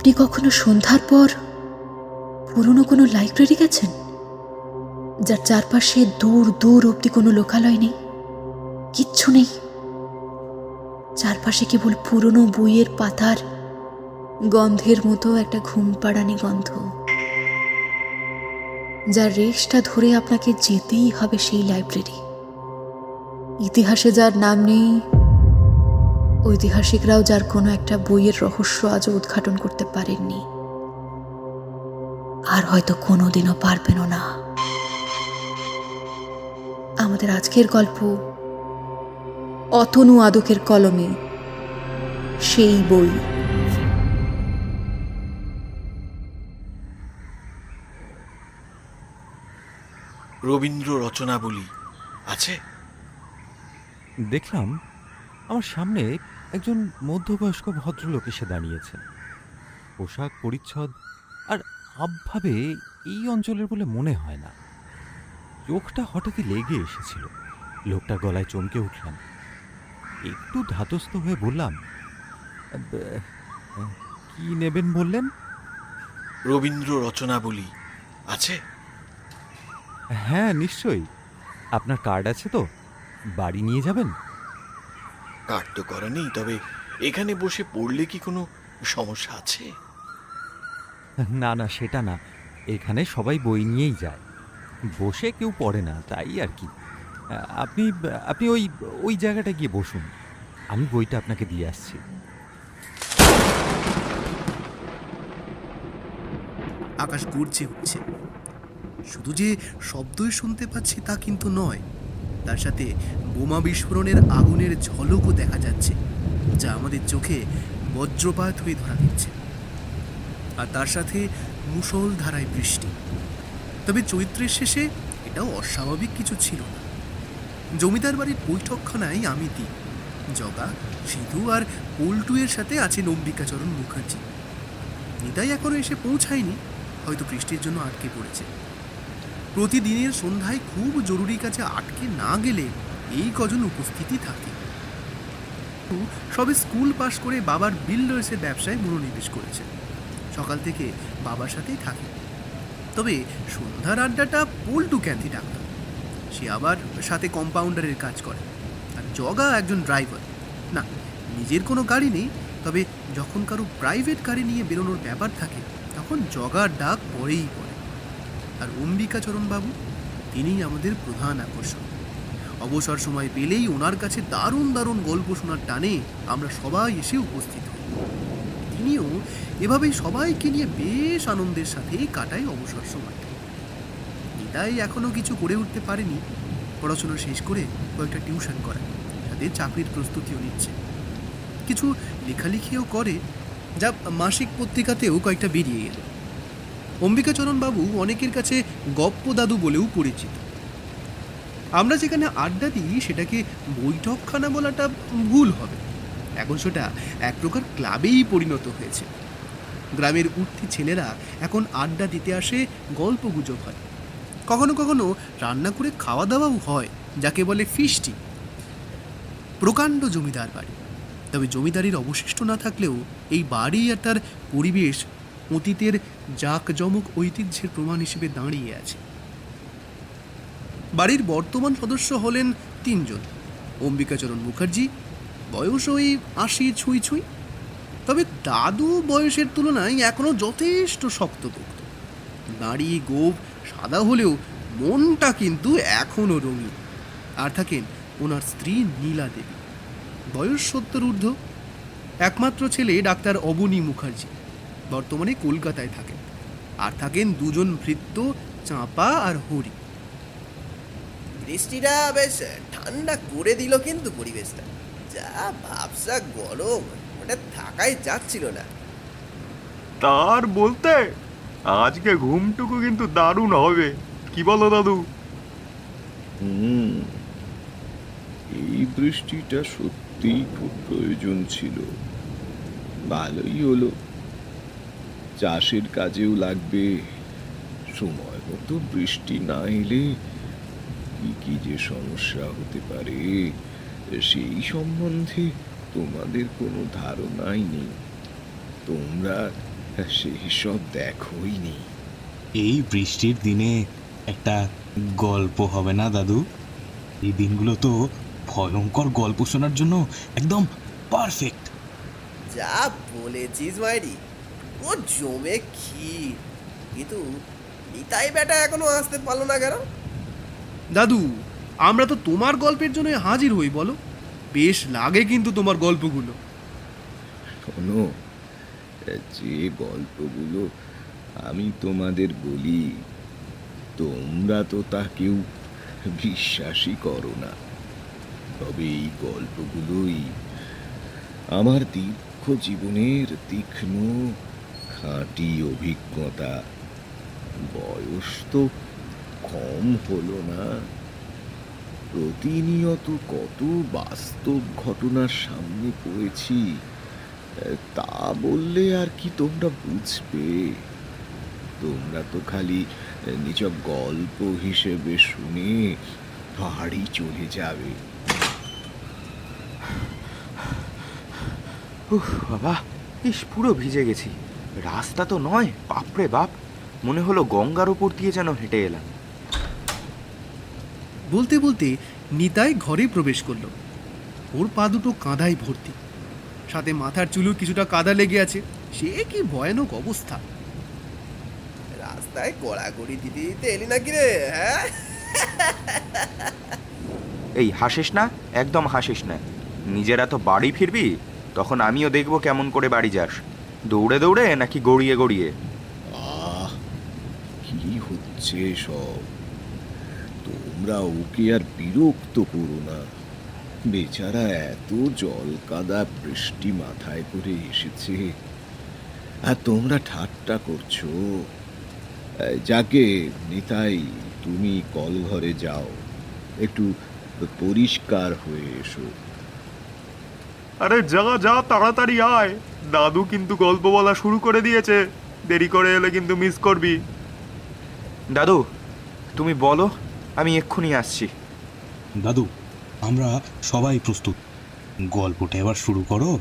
আপনি কখনো সন্ধ্যার পর পুরনো কোনো লাইব্রেরি গেছেন, যার চারপাশে দূর দূর অব্দি কোনো লোকালয় নেই, কিচ্ছু নেই, চারপাশে কেবল পুরনো বইয়ের পাতার গন্ধের মতো একটা ঘুম পাড়ানি গন্ধ, যার রেশটা ধরে আপনাকে যেতেই হবে সেই লাইব্রেরি। ইতিহাসে যার নাম নেই, ঐতিহাসিকরাও যার কোনো একটা বইয়ের রহস্য আজও উদ্ঘাটন করতে পারেননি, আর হয়তো কোনোদিনও পারবেনও না। আমাদের আজকের গল্প অতনু আদকের কলমে সেই বই। রবীন্দ্র রচনাবলী আছে? দেখলাম আমার সামনে একজন মধ্যবয়স্ক ভদ্রলোক এসে দাঁড়িয়েছেন। পোশাক পরিচ্ছদ আর হাবভাবে এই অঞ্চলের বলে মনে হয় না। চোখটা হঠাৎই লেগে এসেছিল। লোকটার গলায় চমকে উঠলাম। একটু ধাতস্থ হয়ে বললাম, কি নেবেন বললেন? রবীন্দ্র রচনাবলী আছে? হ্যাঁ, নিশ্চয়ই। আপনার কার্ড আছে তো? বাড়ি নিয়ে যাবেন? কার্ড তো করা নেই, তবে এখানে বসে পড়লে কি কোনো সমস্যা আছে? না না, সেটা না। এখানে সবাই বই নিয়েই যায়, বসে কেউ পড়ে না, তাই আর কি। আপনি আপনি ওই ওই জায়গাটা গিয়ে বসুন, আমি বইটা আপনাকে দিয়ে আসছি। আকাশ গর্জে উঠছে। শুধু যে শব্দই শুনতে পাচ্ছি তা কিন্তু নয়, তার সাথে বোমা বিস্ফোরণের আগুনের ঝলকও দেখা যাচ্ছে, যা আমাদের চোখে বজ্রপাত হয়ে ধরা দিচ্ছে। আর তার সাথে মুষলধারায় বৃষ্টি। তবে চৈত্রের শেষে এটাও অস্বাভাবিক কিছু ছিল না। জমিদার বাড়ির বৈঠকখানায় আমিতি, জগা, সিধু আর পল্টুয়ের সাথে আছেন অম্বিকাচরণ মুখার্জি। নিতাই এখনো এসে পৌঁছায়নি, হয়তো বৃষ্টির জন্য আটকে পড়েছে। প্রতিদিনের সন্ধ্যায় খুব জরুরি কাজে আটকে না গেলে এই কজন উপস্থিতি থাকে। সবে স্কুল পাশ করে বাবার বিল্ডার্সের ব্যবসায় মনোনিবেশ করেছে। সকাল থেকে বাবার সাথেই থাকে। তবে সন্ধ্যার আড্ডাটা পল্টু ক্যান্থি ডাক্তার, সে আবার সাথে কম্পাউন্ডারের কাজ করে। আর জগা একজন ড্রাইভার। না, নিজের কোনো গাড়ি নেই, তবে যখন কারো প্রাইভেট গাড়ি নিয়ে বেরোনোর ব্যাপার থাকে তখন জগার ডাক পরেই পড়ে। আর অম্বিকাচরণ বাবু, তিনিই আমাদের প্রধান আকর্ষণ। অবসর সময় পেলেই ওনার কাছে দারুণ দারুণ গল্প শোনার টানে আমরা সবাই এসে উপস্থিত হই। তিনিও এভাবেই সবাইকে নিয়ে বেশ আনন্দের সাথেই কাটায় অবসর সময়টা। নিতাই এখনো কিছু করে উঠতে পারেনি। পড়াশোনা শেষ করে কয়েকটা টিউশন করায়, তাদের চাকরির প্রস্তুতিও নিচ্ছে। কিছু লেখালেখিও করে, যা মাসিক পত্রিকাতেও কয়েকটা বেরিয়ে গেল। অম্বিকাচরণ বাবু অনেকের কাছে গপ্প দাদু বলেও পরিচিত। আমরা যেখানে আড্ডা দিই সেটাকে বৈঠকখানা বলাটা ভুল হবে। এখন সেটা এক প্রকার ক্লাবেই পরিণত হয়েছে। গ্রামের উঠতি ছেলেরা এখন আড্ডা দিতে আসে, গল্প গুজব হয়, কখনো কখনো রান্না করে খাওয়া দাওয়াও হয়, যাকে বলে ফিস্টি। প্রকাণ্ড জমিদার বাড়ি, তবে জমিদারির অবশিষ্ট না থাকলেও এই বাড়ি আর তার পরিবেশ অতীতের জাঁকজমক ঐতিহ্যের প্রমাণ হিসেবে দাঁড়িয়ে আছে। বাড়ির বর্তমান সদস্য হলেন 3 জন। অম্বিকাচরণ মুখার্জি, বয়স ওই 80 ছুঁই ছুঁই, তবে দাদু বয়সের তুলনায় এখনো যথেষ্ট শক্তপোক্ত। দাড়ি গোঁফ সাদা হলেও মনটা কিন্তু এখনো রঙিন। আর থাকেন ওনার স্ত্রী নীলা দেবী, বয়স 70 ঊর্ধ্ব। একমাত্র ছেলে ডাক্তার অবনী মুখার্জি, বর্তমানে কলকাতায় থাকেন। আর থাকেন 2 জন ভৃত্য, চাঁপা আর হরি। বৃষ্টিটা বেশ ঠান্ডা করে দিল, কিন্তু পরিবেশটা যা ভাবসা গরম, ওটা থাকাই যাচ্ছিল না। তার বলতে আজকে ঘুমটুকু কিন্তু দারুণ হবে, কি বলো দাদু? এই বৃষ্টিটা সত্যিই খুব প্রয়োজন ছিল। ভালোই হলো, চাষের কাজেও লাগবে। সময় মতো বৃষ্টি না এলে কি কি যে সমস্যা হতে পারে সেই সম্বন্ধে তোমাদের কোনো ধারণাই নেই। তোমরা সেই সব দেখোই নি। এই বৃষ্টির দিনে একটা গল্প হবে না দাদু? এই দিনগুলো তো ভয়ঙ্কর গল্প শোনার জন্য একদম পারফেক্ট। যা বলেছিস মাইরি, ও জমে ক্ষীর। কিন্তু নিতাই বেটা এখনো আসতে পারলো না কেন? দাদু, আমরা তো তোমার গল্পের জন্য হাজির হই, বলো। বেশ লাগে কিন্তু তোমার গল্পগুলো। শোনো, যে গল্পগুলো আমি তোমাদের বলি, তোমরা তো তা কেউ বিশ্বাসই করো না। তবে এই গল্পগুলোই আমার দীর্ঘ জীবনের তীক্ষ্ণ খাঁটি অভিজ্ঞতা। বয়স তো কম হলো না, প্রতিনিয়ত কত বাস্তব ঘটনার সামনে পড়েছি, তা বললে আর কি তোমরা বুঝবে? তোমরা তো খালি নিছক গল্প হিসেবে শুনে বাড়ি চলে যাবে। উফ বাবা, ইস পুরো ভিজে গেছি। রাস্তা তো নয়, বাপরে বাপ, মনে হলো গঙ্গার উপর দিয়ে যেন হেঁটে এলাম। বলতে বলতে নিতাই ঘরে প্রবেশ করলো। ওর পা দুটো কাদায় ভর্তি, সাথে মাথার চুলও কিছুটা কাদা লেগে আছে। সে কি ভয়ানক অবস্থা! রাস্তায় গড়াগড়ি দিতে দিতে এলি নাকি রে, হ্যাঁ? এই হাসিস না, একদম হাসিস না। নিজেরা তো বাড়ি ফিরবি, তখন আমিও দেখবো কেমন করে বাড়ি যাস, দৌড়ে দৌড়ে নাকি গড়িয়ে গড়িয়ে। আহ, কি হচ্ছে সব? তোমরা ওকে আর বিরক্ত করো না। বেচারা এত জল কাদা বৃষ্টি মাথায় করে এসেছে, আর তোমরা ঠাট্টা করছো। যাকে নিতাই, তুমি কল ঘরে যাও, একটু পরিষ্কার হয়ে এসো। আরে যা যা, তাড়াতাড়ি আয়। দাদু কিন্তু গল্প বলা শুরু করে দিয়েছে, দেরি করে এলে কিন্তু মিস করবি। দাদু, তুমি বলো, আমি এক্ষুনি আসছি। দাদু, আমরা সবাই প্রস্তুত, গল্পটা এবার শুরু করো।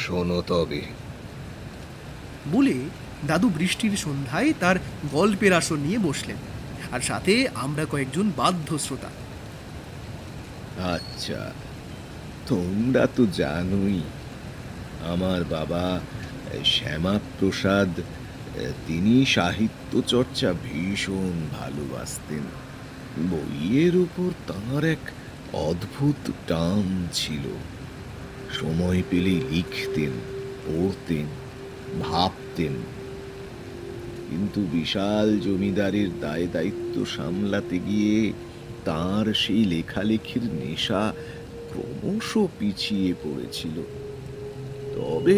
শোনো তবে। বলে দাদু বৃষ্টির সন্ধ্যায় তার গল্পের আসর নিয়ে বসলেন, আর সাথে আমরা কয়েকজন বাধ্য শ্রোতা। আচ্ছা, তোমরা তো জানোই আমার বাবা শ্যামাপ্রসাদ, তিনি সাহিত্য চর্চা ভীষণ ভালোবাসতেন। বইয়ের উপর তাঁর এক অদ্ভুত টান ছিল। সময় পেলেই লিখতেন, পড়তেন, ভাবতেন। কিন্তু বিশাল জমিদারির দায় দায়িত্ব সামলাতে গিয়ে তাঁর সেই লেখালেখির নেশা ক্রমশ পিছিয়ে পড়েছিল। তবে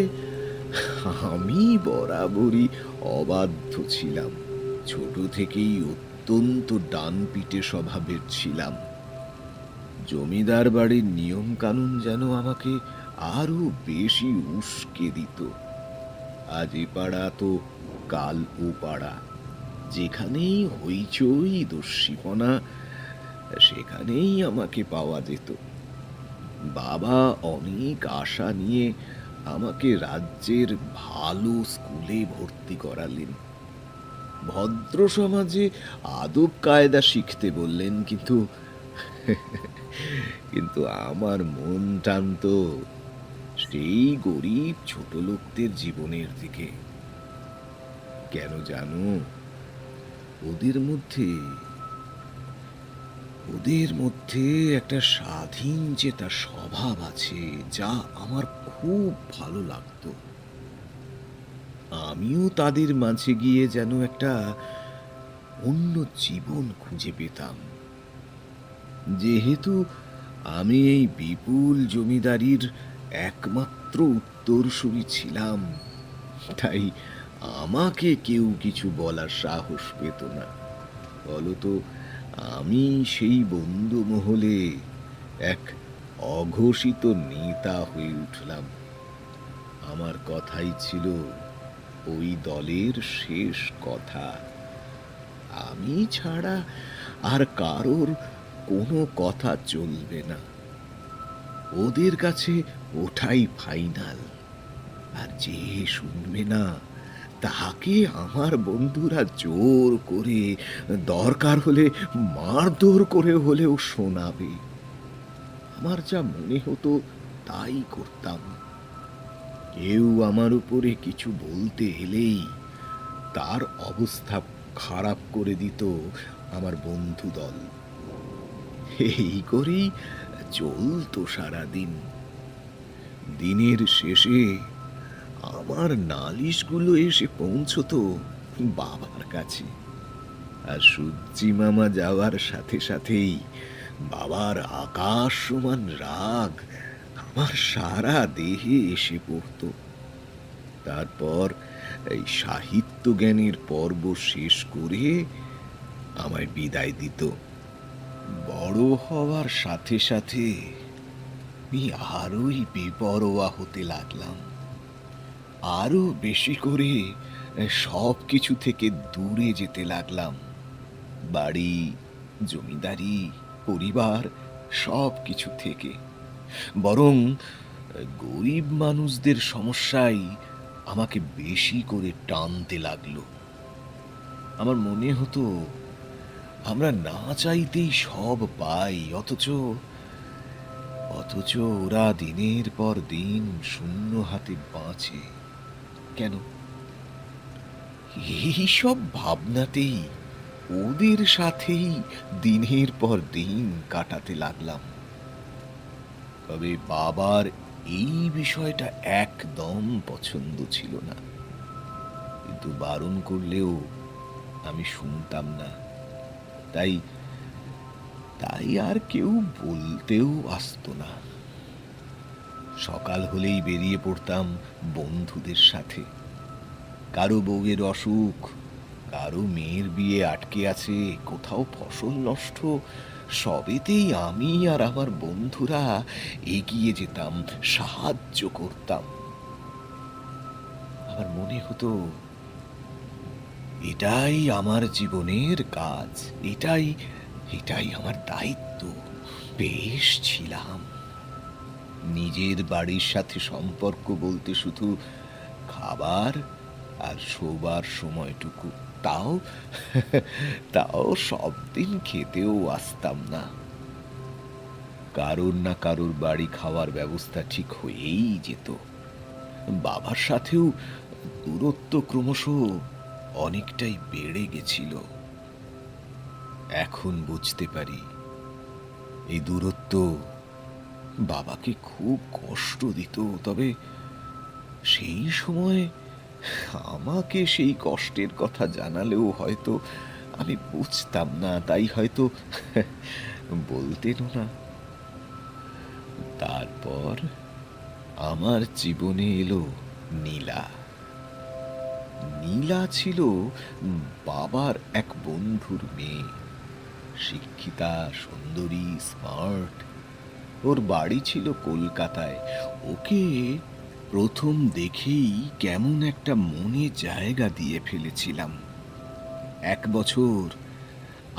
আমি বরাবরই অবাধ্য ছিলাম। ছোট থেকেই অত্যন্ত ডানপিটে স্বভাবের ছিলাম। জমিদার বাড়ির নিয়ম কানুন যেন আমাকে আরো বেশি উস্কে দিত। আজ এ পাড়া তো কাল ও পাড়া, যেখানেই হইচই দস্যিপনা, সেখানেই আমাকে পাওয়া যেত। বাবা অনেক আশা নিয়ে আমাকে রাজ্যের ভালো স্কুলে ভর্তি করালেন। ভদ্র সমাজে আদব কায়দা শিখতে বললেন, কিন্তু কিন্তু আমার মন টানতো সেই গরিব ছোট লোকদের জীবনের দিকে। কেন জানো? ওদের মধ্যে একটা স্বাধীন চেতা স্বভাব আছে, যা আমার খুব ভালো লাগতো। আমিও তাদের মাঝে গিয়ে যেন একটা অন্য জীবন খুঁজে পেতাম। যেহেতু আমি এই বিপুল জমিদারির একমাত্র উত্তরসূরি ছিলাম, তাই আমাকে কেউ কিছু বলার সাহস পেত না। বলতো, আমি সেই বন্ধু মহলে এক অঘোষিত নেতা হয়ে উঠলাম। আমার কথাই ছিল ওই দলের শেষ কথা। আমি ছাড়া আর কারোর কোনো কথা চলবে না। ওদের কাছে ওটাই ফাইনাল। আর যে শুনবে না তাকে আমার বন্ধুরা জোর করে, দরকার হলে মারধর করে হলেও শোনাবে। আমার যা মনে হতো তাই করতাম। কেউ আমার উপরে কিছু বলতে এলেই তার অবস্থা খারাপ করে দিত আমার বন্ধু দল। এই করেই চলতো সারাদিন। দিনের শেষে আমার নালিশগুলো এসে পৌঁছতো বাবার কাছে। আর সূর্যি মামা যাওয়ার সাথে সাথেই বাবার আকাশ সমান রাগ আমার সারা দেহে এসে পড়ত। তারপর এই সাহিত্য জ্ঞানের পর্ব শেষ করে আমায় বিদায় দিত। বড় হওয়ার সাথে সাথে আমি আরোই বেপরোয়া হতে লাগলাম। আরো বেশি করে সব কিছু থেকে দূরে যেতে লাগলাম। বাড়ি, জমিদারি, পরিবার সব কিছু থেকে। বরং গরিব মানুষদের সমস্যাই আমাকে বেশি করে টানতে লাগলো। আমার মনে হতো আমরা না চাইতেই সব পাই, অথচ ওরা দিনের পর দিন শূন্য হাতে বাঁচে কেন? এইসব ভাবনাতেই ওদের সাথেই দিনের পর দিন কাটাতে লাগলাম। তবে বাবার এই বিষয়টা একদম পছন্দ ছিল না, কিন্তু বারণ করলেও আমি শুনতাম না। তাই আর কেউ বলতেও আসতো না। সকাল হলেই বেরিয়ে পড়তাম বন্ধুদের সাথে। কারো বউয়ের অসুখ, কারো মেয়ের বিয়ে আটকে আছে, কোথাও ফসল নষ্ট, সবেতেই আমি আর আমার বন্ধুরা এগিয়ে যেতাম, সাহায্য করতাম। আমার মনে হতো এটাই আমার জীবনের কাজ, এটাই আমার দায়িত্ব। বেশ ছিলাম। নিজের বাড়ির সাথে সম্পর্ক বলতে শুধু খাবার আর শোবার সময়টুকু, তাও সব দিন খেতেও আসতাম না। কারোর না কারোর বাড়ি খাওয়ার ব্যবস্থা ঠিক হয়েই যেত। বাবার সাথেও দূরত্ব ক্রমশ অনেকটাই বেড়ে গেছিল। এখন বুঝতে পারি এই দূরত্ব বাবাকে খুব কষ্ট দিত। তবে সেই সময় আমাকে সেই কষ্টের কথা জানালেও হয়তো আমি বুঝতাম না, তাই হয়তো বলতেনও না। তারপর আমার জীবনে এলো নীলা। নীলা ছিল বাবার এক বন্ধুর মেয়ে, শিক্ষিতা, সুন্দরী, স্মার্ট। ওর বাড়ি ছিল কলকাতায়। ওকে প্রথম দেখেই কেমন একটা মনে জায়গা দিয়ে ফেলেছিলাম। এক বছর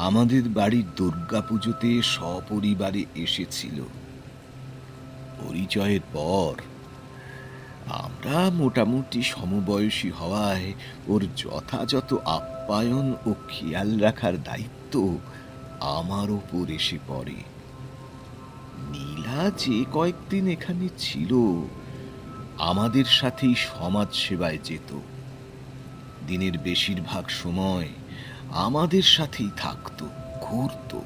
আমাদের বাড়ির দুর্গাপুজোতে সপরিবারে এসেছিল। পরিচয়ের পর আমরা মোটামুটি সমবয়সী হওয়ায় ওর যথাযথ আপ্যায়ন ও খেয়াল রাখার দায়িত্ব আমার ওপর এসে পড়ে। নীলা যে কয়েকদিন এখানে ছিল আমাদের সাথেই সমাজ সেবায় যেত। দিনের বেশিরভাগ সময় আমাদের সাথেই থাকতো, ঘুরতো।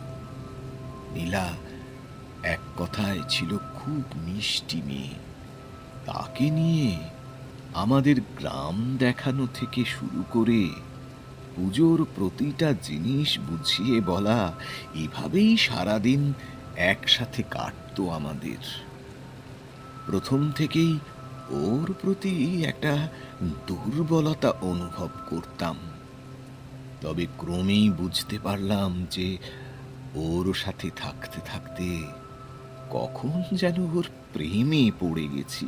নীলা এক কথায় ছিল খুব মিষ্টি মেয়ে। তাকে নিয়ে আমাদের গ্রাম দেখানো থেকে শুরু করে পুজোর প্রতিটা জিনিস বুঝিয়ে বলা, এভাবেই সারাদিন একসাথে কাটতো আমাদের। প্রথম থেকেই ওর প্রতি একটা দুর্বলতা অনুভব করতাম। তবে ক্রমেই বুঝতে পারলাম যে ওর সাথে থাকতে থাকতে কখন যেন ওর প্রেমে পড়ে গেছি।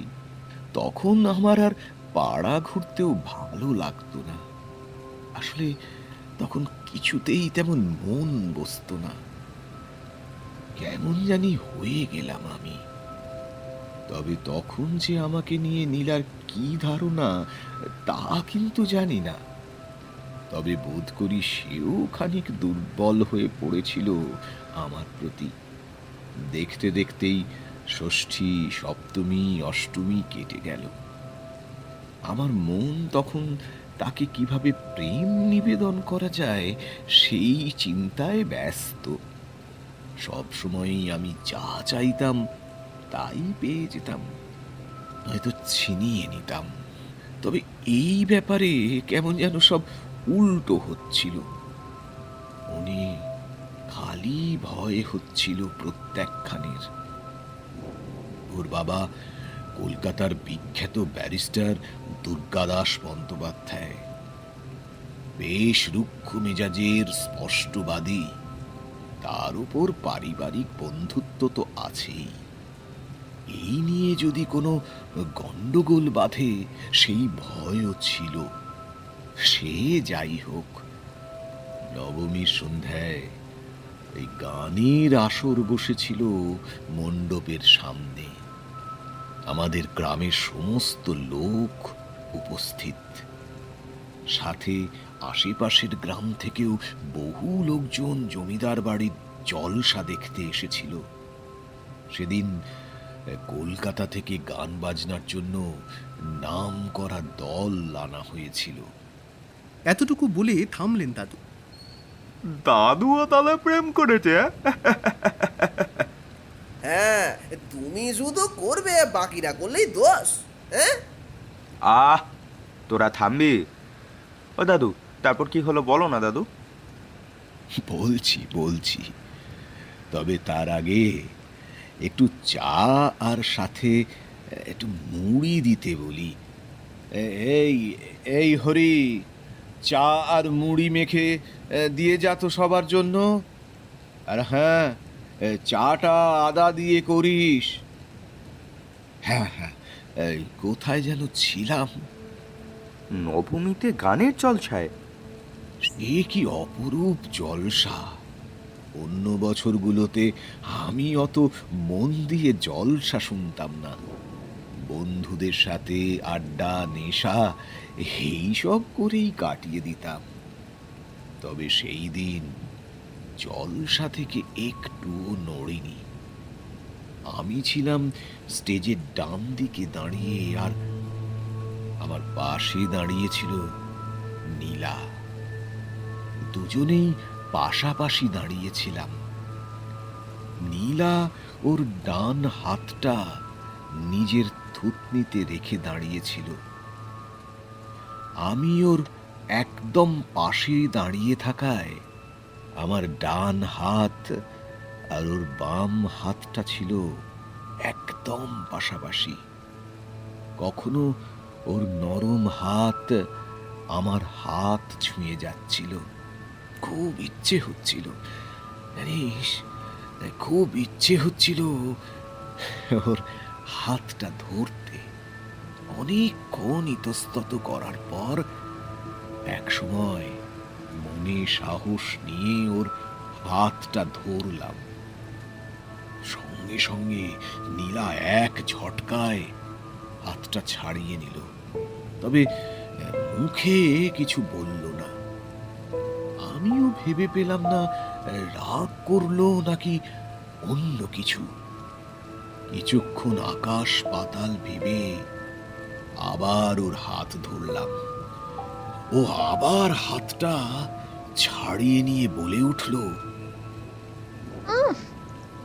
তখন আমার আর পাড়া ঘুরতেও ভালো লাগতো না। আসলে তখন কিছুতেই তেমন মন বসতো না। কেমন জানি হয়ে গেলাম আমি। তবে তখন যে আমাকে নিয়ে নীলার কি ধারণা তা কিন্তু জানি না। তবে বোধ করি সেও খানিক দুর্বল হয়ে পড়েছিল আমার প্রতি। দেখতে দেখতেই ষষ্ঠী, সপ্তমী, অষ্টমী কেটে গেল। আমার মন তখন তাকে কিভাবে প্রেম নিবেদন করা যায় সেই চিন্তায় ব্যস্ত। সব সময়ই আমি যা চাইতাম তাই পেয়ে যেতাম, হয়তো ছিনিয়ে নিতাম। তবে এই ব্যাপারে কেমন যেন সব উল্টো হচ্ছিল। মনে খালি ভয় হচ্ছিল প্রত্যাখ্যানের। ওর বাবা কলকাতার বিখ্যাত ব্যারিস্টার দুর্গাদাস বন্দ্যোপাধ্যায়, বেশ রুক্ষ মেজাজের, স্পষ্টবাদী। তার উপর পারিবারিক বন্ধুত্ব তো আছেই। এই নিয়ে যদি কোনো গন্ডগোল বাঁধে সেই ভয়ও ছিল। সে যাই হোক, নবমীর সন্ধ্যায় এই গানের আসর বসেছিল মণ্ডপের সামনে। আমাদের গ্রামের সমস্ত লোক উপস্থিত, সাথে আশেপাশের গ্রাম থেকেও বহু লোকজন জমিদার বাড়ির জলসা দেখতে এসেছিল। সেদিন কলকাতা থেকে গান বাজনার জন্য নাম করা দল আনা হয়েছিল। এতটুকু বলে থামলেন দাদু। দাদুও তাহলে প্রেম করেছে? হ্যাঁ, তুমি শুধু করবে, বাকিরা করলেই দোষ। হ্যাঁ, আহ, তোরা থামবি? ও দাদু, তারপর কি হলো বলো না দাদু। বলছি, তবে তার আগে একটু চা আর সাথে একটু মুড়ি দিতে বলি। এই এই হরি, চা আর মুড়ি মেখে দিয়ে যা তো সবার জন্য। আর হ্যাঁ, চাটা আদা দিয়ে করিস। হ্যাঁ, এই কোথায় যেন ছিলাম? নবমীতে গানের জলসায়? সে কি অপরূপ জলসা! অন্য বছরগুলোতে আমি অত মন দিয়ে জলসা শুনতাম না। বন্ধুদের সাথে আড্ডা, নেশা এইসব করেই কাটিয়ে দিতাম। তবে সেই দিন জলসা থেকে একটুও নড়িনি। আমি ছিলাম স্টেজের ডান দিকে দাঁড়িয়ে, আর আমার পাশে দাঁড়িয়েছিল নীলা। দুজনেই পাশাপাশি দাঁড়িয়েছিলাম। নীলা ওর ডান হাতটা নিজের থুতনিতে রেখে দাঁড়িয়েছিল। আমি ওর একদম পাশে দাঁড়িয়ে থাকায় আমার ডান হাত আর ওর বাম হাতটা ছিল একদম পাশাপাশি। কখনো ওর নরম হাত আমার হাত ছুঁয়ে যাচ্ছিল। খুব ইচ্ছে হচ্ছিল, জানিস, খুব ইচ্ছে হচ্ছিল ওর হাতটা ধরতে। অনেকক্ষণ ইতস্তত করার পর এক সময় মনে সাহস নিয়ে ওর হাতটা ধরলাম। সঙ্গে সঙ্গে নীলা এক ঝটকায় হাতটা ছাড়িয়ে নিল, তবে মুখে কিছু বলল না। আমিও ভেবে পেলাম না রাগ করলো নাকি অন্য কিছু। কিছুক্ষণ আকাশ পাতাল ভেবে আবার ওর হাত ধরলাম। ও আবার হাতটা ছাড়িয়ে নিয়ে বলে উঠল,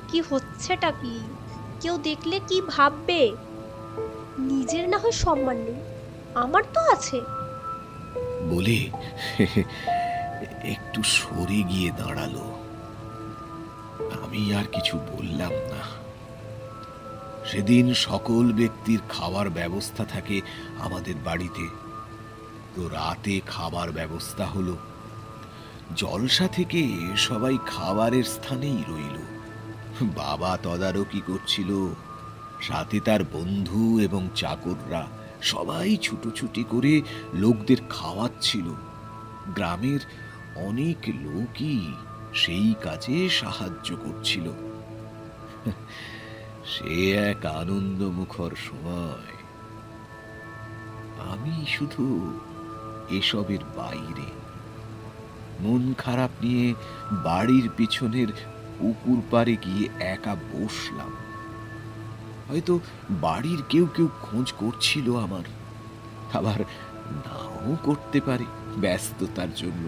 কি হচ্ছেটা কি? কেউ দেখলে কি ভাববে? নিজের না হয় সম্মান নেই, আমার তো আছে। বলে একটু সরে গিয়ে দাঁড়ালো। আমি আর কিছু বললাম না। সেদিন সকল ব্যক্তির খাওয়ার ব্যবস্থা থাকে আমাদের বাড়িতে। তো রাতে খাবার ব্যবস্থা হলো। জলসা থেকে সবাই খাবারের স্থানেই রইল। বাবা তদারকি করছিল, সাথে তার বন্ধু এবং চাকররা সবাই ছুটোছুটি করে লোকদের খাওয়াচ্ছিল। গ্রামের অনেক লোকই সেই কাজে সাহায্য করছিল। সে এক আনন্দমুখর সময়। আমি শুধু এসবের বাইরে। মন খারাপ নিয়ে বাড়ির পিছনের পুকুর পাড়ে গিয়ে একা বসলাম। হয়তো বাড়ির কেউ কেউ খোঁজ করছিল আমার, আবার নাও করতে পারে ব্যস্ততার জন্য।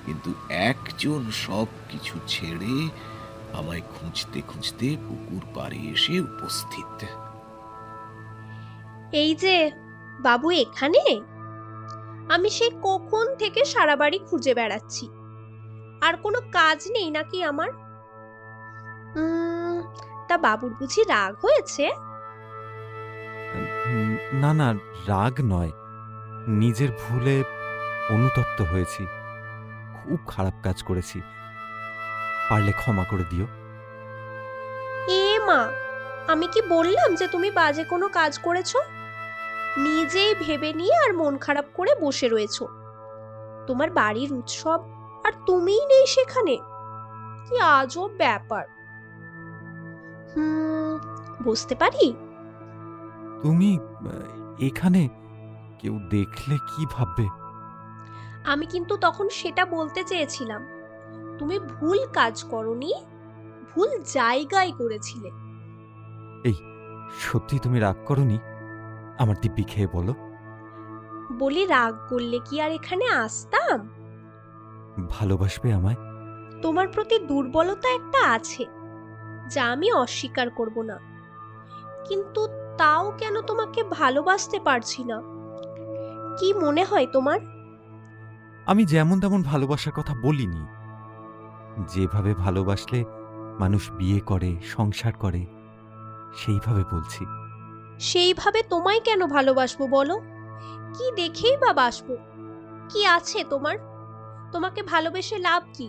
কিন্তু একজন সব কিছু ছেড়ে আমায় খুঁজতে খুঁজতে পুকুর পাড়ে এসে উপস্থিত। এই যে বাবু এখানে? আমি সেই কখন থেকে সারা বাড়ি খুঁজে বেড়াচ্ছি। আর কোনো কাজ নেই নাকি আমার? তা বাবুর বুঝি রাগ হয়েছে? না না, রাগ নয়, নিজের ভুলে অনুতপ্ত হয়েছি। খুব খারাপ কাজ করেছি, পারলে ক্ষমা করে দিও। এ মা, আমি কি বললাম যে তুমি বাজে কোনো কাজ করেছো? নিজেই ভেবে নিয়ে আর মন খারাপ করে বসে রয়েছো। তোমার বাড়ির উৎসব আর তুমিই নেই সেখানে, কি আজব ব্যাপার। বুঝতে পারি। তুমি এখানে কেউ দেখলে কি ভাববে? আমি কিন্তু তখন সেটা বলতে চেয়েছিলাম। তুমি ভুল কাজ করনি, ভুল জায়গায় করেছিলে। এই, সত্যি তুমি রাগ করনি? আমার দিব্যি খেয়ে বলো। বলি, রাগ করলে কি আর এখানে আসতাম? ভালোবাসবে আমায়? তোমার প্রতি দুর্বলতা একটা আছে, যা আমি অস্বীকার করব না। কিন্তু তাও কেন তোমাকে ভালোবাসতে পারছি না? কি মনে হয় তোমার? আমি যেমন তেমন ভালোবাসার কথা বলিনি। যেভাবে ভালোবাসলে মানুষ বিয়ে করে, সংসার করে, সেইভাবে বলছি। সেইভাবে তোমায় কেন ভালোবাসবো বলো? কি দেখেই বা বাসবো? কি আছে তোমার? তোমাকে ভালোবেসে লাভ কি?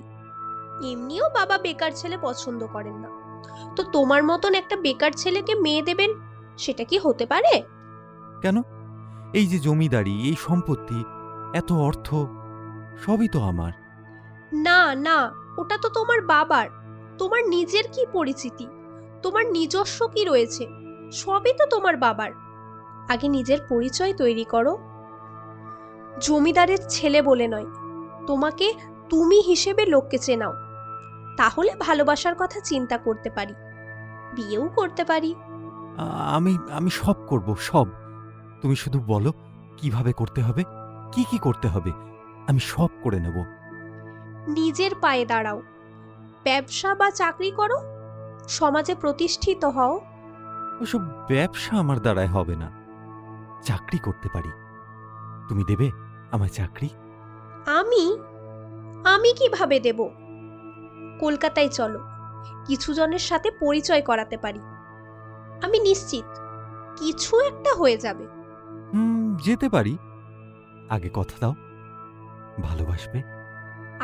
এমনিও বাবা বেকার ছেলে পছন্দ করেন না, তো তোমার মতন একটা বেকার ছেলেকে মেয়ে দেবেন, সেটা কি হতে পারে? কেন? এই যে জমিদারি, এই সম্পত্তি, এত অর্থ, সবই তো আমার। না না, ওটা তো তোমার বাবার। তোমার নিজের কি পরিচিতি, তোমার নিজস্ব কি রয়েছে? সবই তো তোমার বাবার। আগে নিজের পরিচয় তৈরি করো। জমিদারের ছেলে বলে নয়, তোমাকে তুমি হিসেবে লোককে চেনাও, তাহলে ভালোবাসার কথা চিন্তা করতে পারি, বিয়েও করতে পারি। আমি আমি সব করব, সব। তুমি শুধু বলো কিভাবে করতে হবে, কি কি করতে হবে, আমি সব করে নেব। নিজের পায়ে দাঁড়াও, ব্যবসা বা চাকরি করো, সমাজে প্রতিষ্ঠিত হও। ওসব ব্যবসা আমার দ্বারায় হবে না, চাকরি করতে পারি। তুমি দেবে আমায় চাকরি? আমি আমি কিভাবে দেব? কলকাতায় চলো, কিছু জনের সাথে পরিচয় করাতে পারি। আমি নিশ্চিত কিছু একটা হয়ে যাবে। যেতে পারি। আগে কথা দাও, ভালোবাসবে?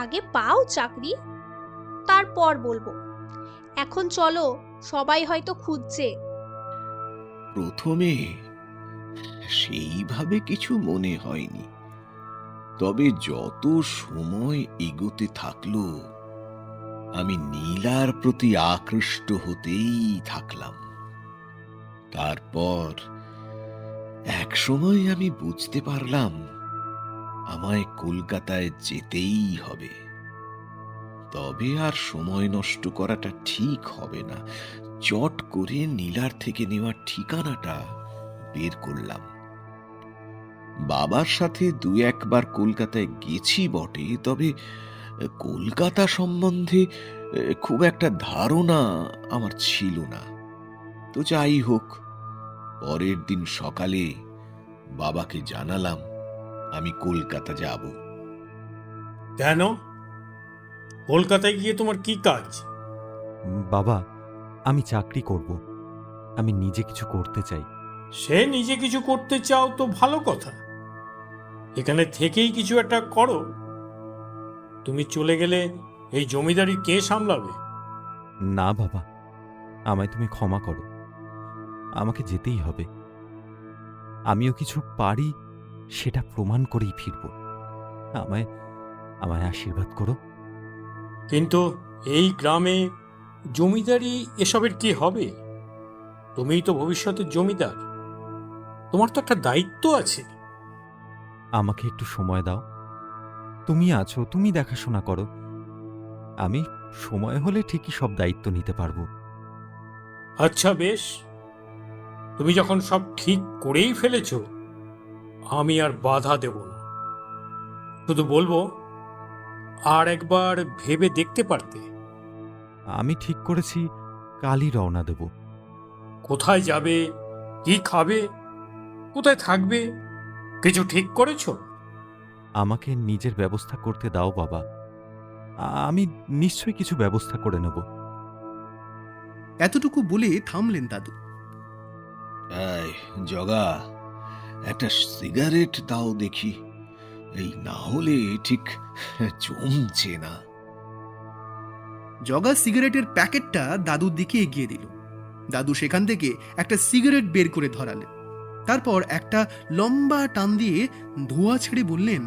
আগে পাও চাকরি, তারপর বলবো। এখন চলো, সবাই হয়তো খুঁজছে। প্রথমে সেইভাবে কিছু মনে হয়নি, তবে যত সময় এগোতে থাকলো আমি নীলার প্রতি আকৃষ্ট হতেই থাকলাম। তারপর এক সময় আমি বুঝতে পারলাম আমায় কলকাতায় যেতেই হবে। তবে আর সময় নষ্ট করাটা ঠিক হবে না। চট করে নীলার থেকে নেওয়া ঠিকানাটা বের করলাম। বাবার সাথে দু একবার কলকাতায় গেছি বটে, তবে কলকাতা সম্বন্ধে খুব একটা ধারণা আমার ছিল না। তো যাই হোক, পরের দিন সকালে বাবাকে জানালাম আমি কলকাতা যাব। কেন? কলকাতায় গিয়ে তোমার কি কাজ? বাবা, আমি চাকরি করব, আমি নিজে কিছু করতে চাই। সে নিজে কিছু করতে চাও তো ভালো কথা, এখানে থেকেই কিছু একটা করো। তুমি চলে গেলে এই জমিদারি কে সামলাবে? না বাবা, আমায় তুমি ক্ষমা করো, আমাকে যেতেই হবে। আমিও কিছু পারি সেটা প্রমাণ করেই ফিরব। আমায় আমায় আশীর্বাদ করো। কিন্তু এই গ্রামে জমিদারি এসবের কি হবে? তুমিই তো ভবিষ্যতের জমিদার, তোমার তো একটা দায়িত্ব আছে। আমাকে একটু সময় দাও। তুমি আছো, তুমি দেখাশোনা করো। আমি সময় হলে ঠিকই সব দায়িত্ব নিতে পারবো। আচ্ছা বেশ, তুমি যখন সব ঠিক করেই ফেলেছ, আমি আর বাধা দেব না। শুধু বলবো, আর একবার ভেবে দেখতে পারতে। আমি ঠিক করেছি কালই রওনা দেব। কোথায় যাবে, কি খাবে, কোথায় থাকবে, কিছু ঠিক করেছো? আমাকে নিজের ব্যবস্থা করতে দাও বাবা। আমি নিশ্চয়ই কিছু ব্যবস্থা করে নেব। এতটুকু বলে থামলেন দাদু। এই জগা, একটা সিগারেট দাও দেখি, এই না হলে ঠিক জমছে না। জগা সিগারেটের প্যাকেটটা দাদুর দিকে এগিয়ে দিল। দাদু সেখান থেকে একটা সিগারেট বের করে ধরালেন। তারপর একটা লম্বা টান দিয়ে ধোঁয়া ছেড়ে বললেন,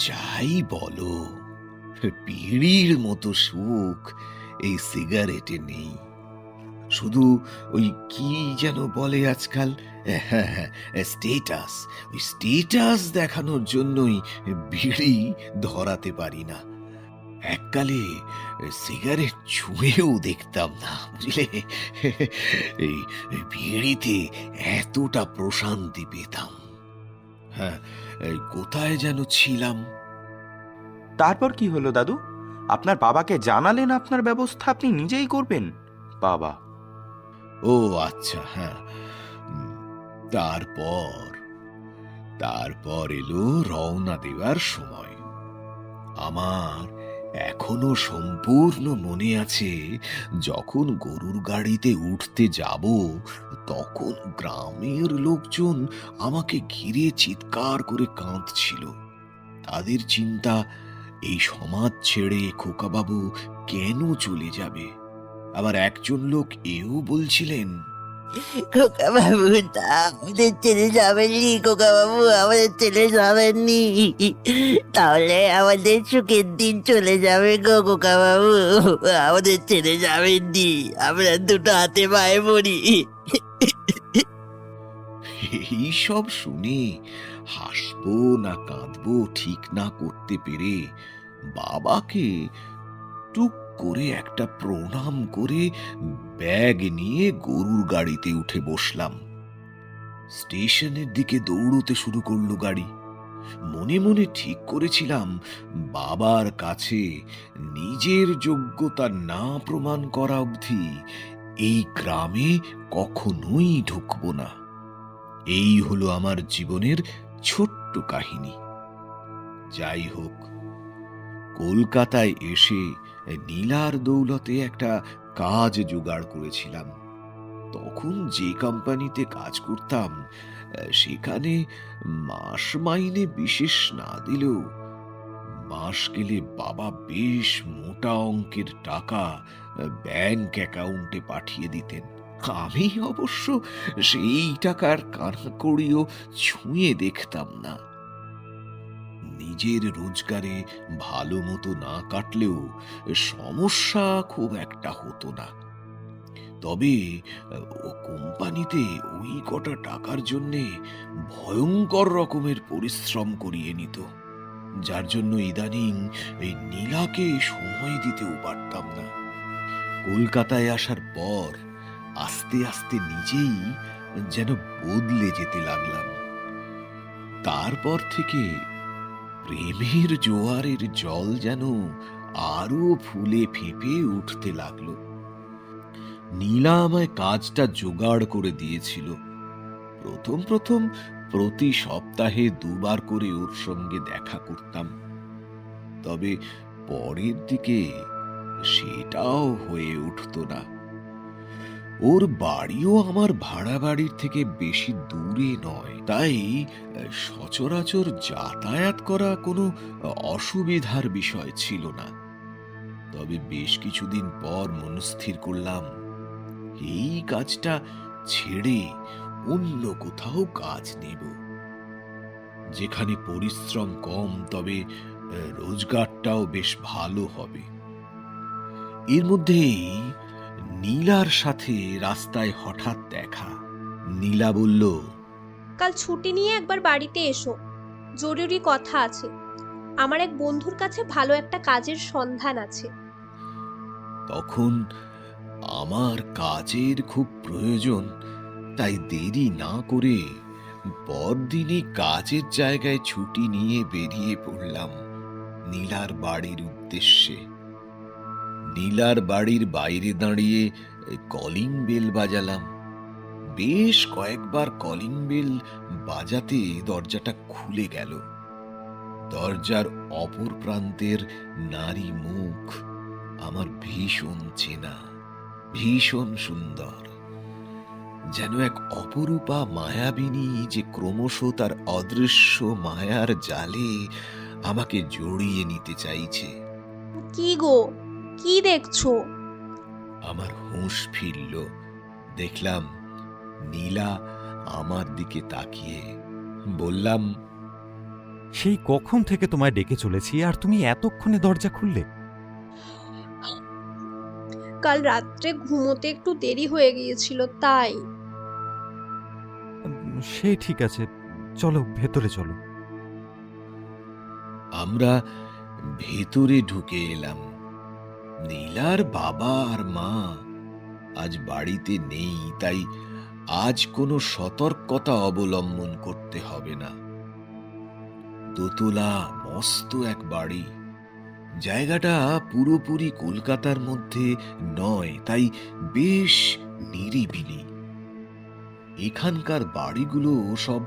যাই বলো, বিড়ির মতো সুখ এই সিগারেটে নেই। শুধু ওই কি যেন বলে আজকাল, স্টেটাস, ওই স্টেটাস দেখানোর জন্যই বিড়ি ধরাতে পারি না। এককালে সিগারেট ছুঁয়েও দেখতাম না, বুঝলে। এই বিড়িতে এতটা প্রশান্তি পেতাম। হ্যাঁ, এই কোথায় যেন ছিলাম। তারপর কি হলো দাদু? আপনার বাবাকে জানালেন আপনার ব্যবস্থা আপনি নিজেই করবেন? বাবা, ও আচ্ছা, হ্যাঁ। তারপর তারপর এলো রওনা দেওয়ার সময়। আমার এখনো সম্পূর্ণ মনে আছে, যখন গরুর গাড়িতে উঠতে যাব, তখন গ্রামের লোকজন আমাকে ঘিরে চিৎকার করে কাঁদছিল। তাদের চিন্তা, এই সমাজ ছেড়ে খোকাবাবু কেন চলে যাবে। আবার একজন লোক এও বলছিলেন, খোকা বাবু আমাদের ছেড়ে যাবেননি, খোকা বাবু আমাদের ছেড়ে যাবেননি, তাহলে আমাদের সুখের দিন চলে যাবে গো খোকা বাবু, আমাদের ছেড়ে যাবেননি, আমরা দুটো হাতে পায়ে পড়ি। এই সব শুনে হাসবো না কাঁদবো ঠিক না করতে পেরে বাবাকে টুক করে একটা প্রণাম করে ব্যাগ নিয়ে গরুর গাড়িতে উঠে বসলাম। স্টেশনের দিকে দৌড়তে শুরু করলো গাড়ি। মনে মনে ঠিক করেছিলাম, বাবার কাছে নিজের যোগ্যতা না প্রমাণ করা অবধি এই গ্রামে কখনোই ঢুকবো না। এই হলো আমার জীবনের ছোট্ট কাহিনী। যাই হোক, কলকাতায় এসে নীলার দৌলতে একটা কাজ জোগাড় করেছিলাম। তখন যে কোম্পানিতে কাজ করতাম, সেখানে মাস মাইনে বিশেষ না দিলেও মাস গেলে বাবা বেশ মোটা অঙ্কের টাকা ব্যাংক অ্যাকাউন্টে পাঠিয়ে দিতেন। আমি অবশ্য সেই টাকার কানাকড়িও ছুঁয়ে দেখতাম না। নিজের রোজগারে ভালো মতো না কাটলেও সমস্যা খুব একটা হতো না। তবে ও কোম্পানিতে ওই কটা টাকার জন্যে ভয়ঙ্কর রকমের পরিশ্রম করিয়ে নিত, যার জন্য ইদানিং এই নীলাকে সময় দিতেও পারতাম না। কলকাতায় আসার পর আস্তে আস্তে নিজেই যেন বদলে যেতে লাগলাম। তারপর থেকে প্রেমের জোয়ারের জল যেন আরো ফুলে ফেঁপে উঠতে লাগলো। নীলা আমায় কাজটা জোগাড় করে দিয়েছিল। প্রথম প্রথম প্রতি সপ্তাহে 2 বার করে ওর সঙ্গে দেখা করতাম। তবে পরের দিকে সেটাও হয়ে উঠত না। ওর বাড়িও আমার ভাড়া বাড়ির থেকে বেশি দূরে নয়, তাই সচরাচর যাতায়াত করা কোনো অসুবিধার বিষয় ছিল না। তবে বেশ কিছুদিন পর মনস্থির করলাম, এই কাজটা ছেড়ে অন্য কোথাও কাজ নেব, যেখানে পরিশ্রম কম তবে রোজগারটাও বেশ ভালো হবে। এর মধ্যেই নীলার সাথে রাস্তায় হঠাৎ দেখা। নীলা বলল, কাল ছুটি নিয়ে একবার বাড়িতে এসো, জরুরি কথা আছে। আমার এক বন্ধুর কাছে ভালো একটা কাজের সন্ধান আছে। তখন আমার কাজের খুব প্রয়োজন, তাই দেরি না করে পরদিনই কাজের জায়গায় ছুটি নিয়ে বেরিয়ে পড়লাম নীলার বাড়ির উদ্দেশ্যে। নীলার বাড়ির বাইরে দাঁড়িয়ে কলিং বেল বাজালাম। বেশ কয়েকবার কলিং বেল বাজাতে দরজাটা খুলে গেল। দরজার অপর প্রান্তের নারী মুখ আমার ভীষণ চেনা, ভীষণ সুন্দর, যেন এক অপরূপা মায়াবিনী যে ক্রমশ তার অদৃশ্য মায়ার জালে আমাকে জড়িয়ে নিতে চাইছে। কি গো, কি দেখছো? আমার হুঁশ ফিরল। দেখলাম নীলা আমার দিকে তাকিয়ে। বললাম, সেই কখন থেকে তোমায় ডেকে চলেছি, আর তুমি এতক্ষণে দরজা খুললে? কাল রাত্রে ঘুমোতে একটু দেরি হয়ে গিয়েছিল, তাই। সে ঠিক আছে, চলো ভেতরে চলো। আমরা ভেতরে ঢুকে এলাম। নীলার বাবা আর মা আজ বাড়িতে নেই, তাই আজ কোনো সতর্কতা অবলম্বন করতে হবে না। দোতলা মস্ত এক বাড়ি। জায়গাটা পুরোপুরি কলকাতার মধ্যে নয়, তাই বেশ নিরিবিলি। এখানকার বাড়িগুলো সব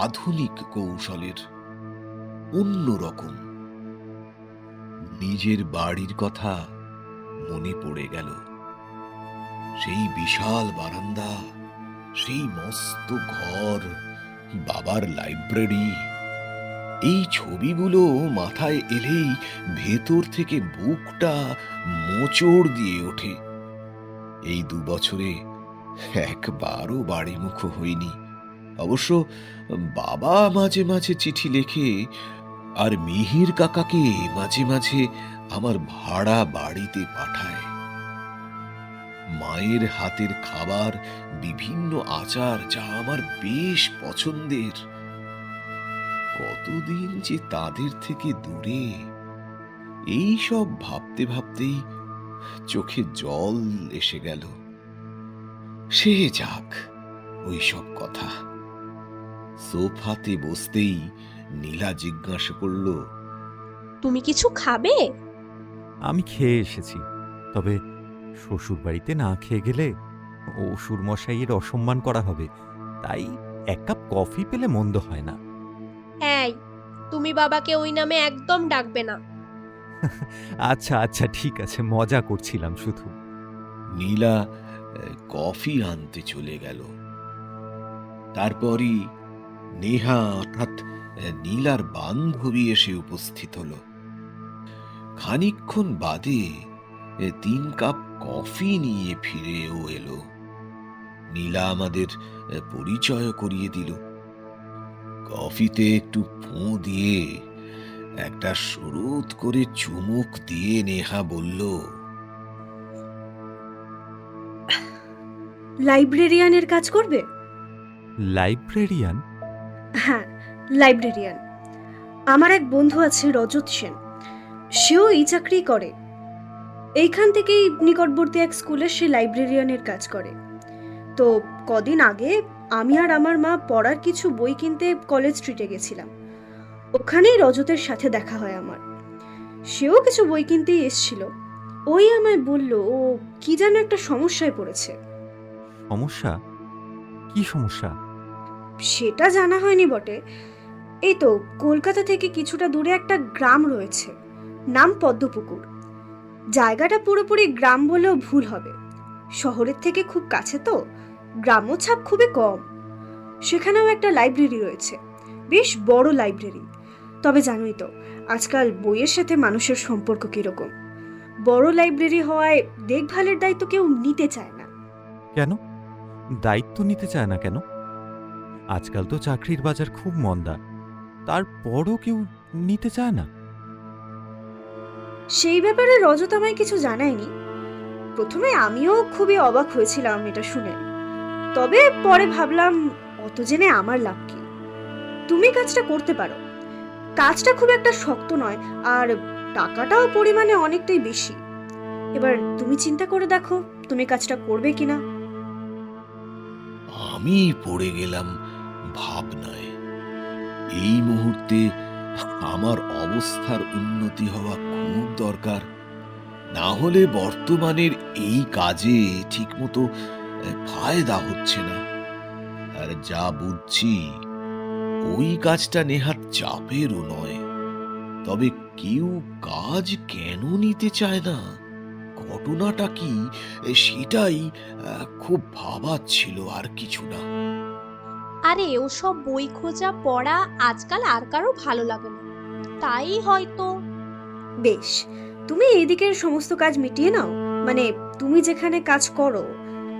আধুনিক কৌশলের, অন্যরকম। নিজের বাড়ির কথা মনে পড়ে গেল। সেই বিশাল বারান্দা, সেই মস্ত ঘর, বাবার লাইব্রেরি। এই ছবিগুলো মাথায় এলেই ভেতর থেকে বুকটা মোচড় দিয়ে ওঠে। এই 2 বছরে একবারও বাড়িমুখ হইনি। অবশ্য বাবা মাঝে মাঝে চিঠি লেখে, আর মিহির কাকাকে মাঝে মাঝে আমার ভাড়া বাড়িতে পাঠায়। মায়ের হাতের খাবার, বিভিন্ন আচার, যা আমার বেশ পছন্দের। কতদিন যে তাদের থেকে দূরে, এই সব ভাবতে ভাবতেই চোখে জল এসে গেল। সে যাক, ওই সব কথা। সোফাতে বসতেই নীলা জিজ্ঞাসা করল, তুমি কিছু খাবে? আমি খেয়ে এসেছি, তবে শ্বশুর বাড়িতে না খেয়ে গেলে অসুর মশাইয়ের অসম্মান করা হবে, তাই 1 কাপ কফি পেলে মন্দ হয় না। এই, তুমি বাবাকে ওই নামে একদম ডাকবে না। আচ্ছা আচ্ছা, ঠিক আছে, মজা করছিলাম শুধু। নীলা কফি আনতে চলে গেল। তারপরই নেহা অর্থাৎ নীলার বান্ধবী এসে উপস্থিত হলো। খানিকক্ষণ বাদে 3 কাপ কফি নিয়ে ফিরেও এলো। নীলা আমাদের পরিচয় করিয়ে দিল। কফিতে একটু ফোঁ দিয়ে একটা সুরুত করে চুমুক দিয়ে নেহা বলল, লাইব্রেরিয়ানের কাজ করবে? লাইব্রেরিয়ান? হ্যাঁ, লাইব্রেরিয়ান। আমার এক বন্ধু আছে রজত সেন, সেও এই চাকরি করে। এইখান থেকেই নিকটবর্তী এক স্কুলে সে লাইব্রেরিয়ানের কাজ করে। তো কদিন আগে আমি আর আমার মা পড়ার কিছু বই কিনতে কলেজ স্ট্রিটে গেছিলাম। ওখানেই রজতের সাথে দেখা হয় আমার। সেও কিছু বই কিনতেই এসছিল। ওই আমায় বলল ও কি যেন একটা সমস্যায় পড়েছে। সমস্যা? কি সমস্যা? সেটা জানা হয়নি বটে। এই তো কলকাতা থেকে কিছুটা দূরে একটা গ্রাম রয়েছে, নাম পদ্মপুকুর। জায়গাটা পুরোপুরি গ্রাম বলেও ভুল হবে। শহরের থেকে খুব কাছে তো, গ্রামও ছাপ খুবই কম। সেখানেও একটা লাইব্রেরি রয়েছে, বেশ বড় লাইব্রেরি। তবে জানোই তো আজকাল বইয়ের সাথে মানুষের সম্পর্ক কিরকম। বড় লাইব্রেরি হওয়ায় দেখভালের দায়িত্ব কেউ নিতে চায় না। কেন দায়িত্ব নিতে চায় না কেন? আজকাল তো চাকরির বাজার খুব মন্দা, তারপরও কেউ নিতে চায় না। সেই ব্যাপারে রজত আমায় কিছু জানায়নি। প্রথমে আমিও খুবই অবাক হয়েছিলাম এটা শুনে, তবে পরে ভাবলাম অত জেনে আমার লাভ কি। তুমি কাজটা করতে পারো, কাজটা খুব একটা শক্ত নয়, আর টাকাটাও পরিমাণে অনেকটাই বেশি। এবার তুমি চিন্তা করে দেখো তুমি কাজটা করবে কিনা। আমি পড়ে গেলাম ভাবনায়। এই মুহূর্তে আমার অবস্থার উন্নতি হওয়া খুব দরকার, না হলে বর্তমানের এই কাজে ঠিকমতো ফায়দা হচ্ছে না। আর যা বুঝছি ওই কাজটা নেহাত চাপেরও নয়। তবে কেউ কাজ কেন নিতে চায় না, ঘটনাটা কি সেটাই খুব ভাবাচ্ছিল, আর কিছু না। আরে ওসব বই খোঁজা পড়া আজকাল আর কারো ভালো লাগে না, তাই হয়তো। বেশ, তুমি এইদিকের সমস্ত কাজ মিটিয়ে নাও, মানে তুমি যেখানে কাজ করো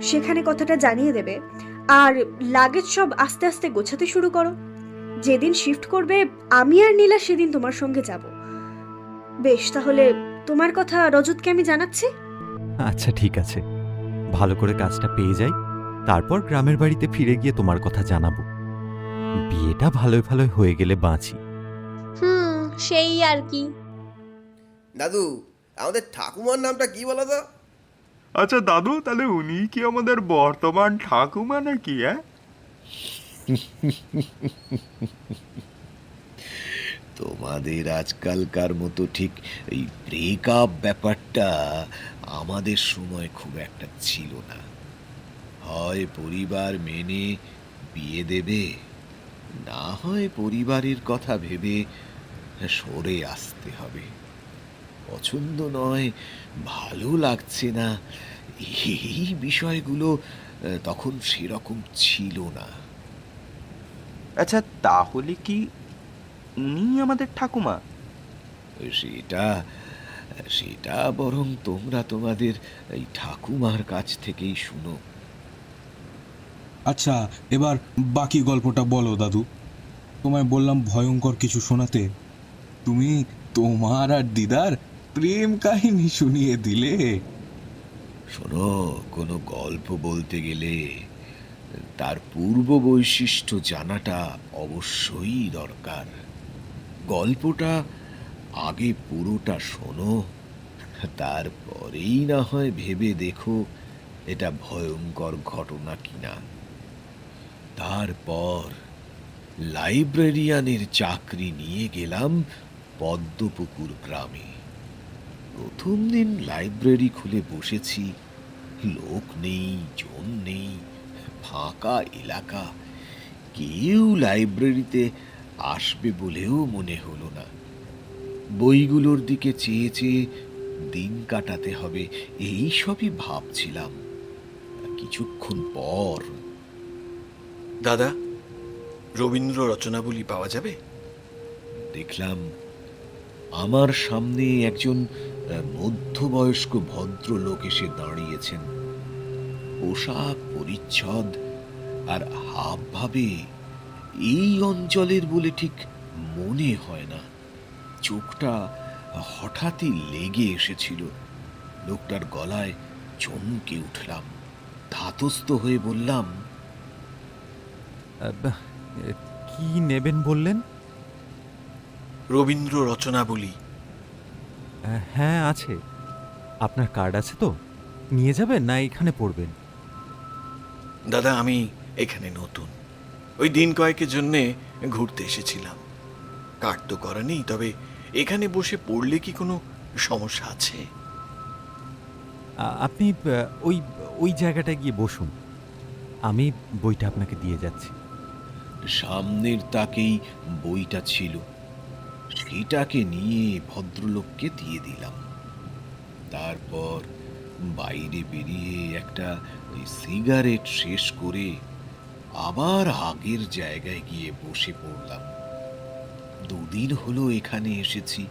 সেখানে কথাটা জানিয়ে দেবে, আর লাগেজ সব আস্তে আস্তে গোছাতে শুরু করো। যেদিন শিফট করবে আমি আর নীলা সেদিন তোমার সঙ্গে যাব। বেশ, তাহলে তোমার কথা রজতকে আমি জানাচ্ছি। আচ্ছা ঠিক আছে, ভালো করে কাজটা পেয়ে যাই, তারপর গ্রামের বাড়িতে ফিরে গিয়ে তোমার কথা জানাবো। বিয়েটা ভালোই ভালোই হয়ে গেলে বাঁচি। সেই আর কি। দাদু, আমাদের ঠাকুমার নামটা কি বলো তো? আচ্ছা দাদু, তাহলে উনি কি আমাদের বর্তমান ঠাকুমা নাকি? তোমাদের আজকালকার মতো ঠিক এই ব্রেকআপ ব্যাপারটা আমাদের সময় খুব একটা ছিল না। হয় পরিবার মেনে বিয়ে দেবে, না হয় পরিবারের কথা ভেবে সরে আসতে হবে। পছন্দ নয়, ভালো লাগছে না, এই বিষয়গুলো তখন সেরকম ছিল না। আচ্ছা, তাহলে কি উনি আমাদের ঠাকুমা? সেটা সেটা বরং তোমরা তোমাদের এই ঠাকুমার কাছ থেকেই শুনো। আচ্ছা, এবার বাকি গল্পটা বলো দাদু। তোমায় বললাম ভয়ঙ্কর কিছু শোনাতে, তুমি তোমার আর দিদার প্রেম কাহিনী শুনিয়ে দিলে। শোনো, কোনো গল্প বলতে গেলে তার পূর্ব বৈশিষ্ট্য জানাটা অবশ্যই দরকার। গল্পটা আগে পুরোটা শোনো, তারপরেই না হয় ভেবে দেখো এটা ভয়ঙ্কর ঘটনা কিনা। তারপর লাইব্রেরিয়ানের চাকরি নিয়ে গেলাম পদ্মপুকুর গ্রামে। প্রথম দিন লাইব্রেরি খুলে বসেছি, লোক নেই, জন নেই, ফাঁকা এলাকা। কেউ লাইব্রেরিতে আসবে বলেও মনে হলো না। বইগুলোর দিকে চেয়ে চেয়ে দিন কাটাতে হবে, এই সবই ভাবছিলাম। কিছুক্ষণ পর, দাদা, রবীন্দ্র রচনাবলী পাওয়া যাবে? দেখলাম আমার সামনে একজন মধ্যবয়স্ক ভদ্রলোক এসে দাঁড়িয়েছেন। পোশাক পরিচ্ছদ আর হাবভাবে এই অঞ্চলের বলে ঠিক মনে হয় না। চোখটা হঠাৎই লেগে এসেছিল। লোকটার গলায় চমকে উঠলাম, ধাতস্থ হয়ে বললাম, কি নেবেন বললেন? রবীন্দ্র রচনাবলী। হ্যাঁ আছে। আপনার কার্ড আছে তো? নিয়ে যাবেন না এখানে পড়বেন? দাদা, আমি এখানে নতুন, ওই দিন কয়েকের জন্যে ঘুরতে এসেছিলাম। কার্ড তো করা নেই, তবে এখানে বসে পড়লে কি কোনো সমস্যা আছে? আপনি ওই ওই জায়গাটায় গিয়ে বসুন, আমি বইটা আপনাকে দিয়ে যাচ্ছি। সামনের তাকেই বইটা ছিল, সেটাকে নিয়ে ভদ্রলোককে দিয়ে দিলাম। তারপর বাইরে বেরিয়ে একটা সিগারেট শেষ করে আবার আগের জায়গায় গিয়ে বসে পড়লাম। দুদিন হলো এখানে এসেছি,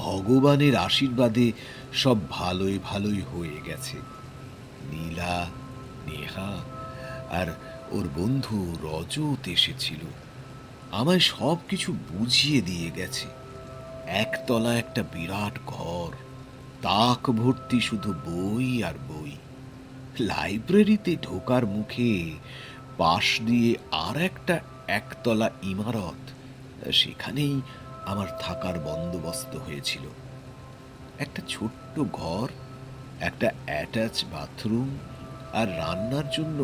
ভগবানের আশীর্বাদে সব ভালোই ভালোই হয়ে গেছে। নীলা, নেহা আর ওর বন্ধু রজত এসেছিল, আমায় সব কিছু বুঝিয়ে দিয়ে গেছে। একতলা একটা বিরাট ঘর, তাক ভর্তি শুধু বই আর বই। লাইব্রেরিতে ঢোকার মুখে পাশ দিয়ে আর একটা একতলা ইমারত, সেখানেই আমার থাকার বন্দোবস্ত হয়েছিল। একটা ছোট্ট ঘর, একটা অ্যাটাচ বাথরুম আর রান্নার জন্য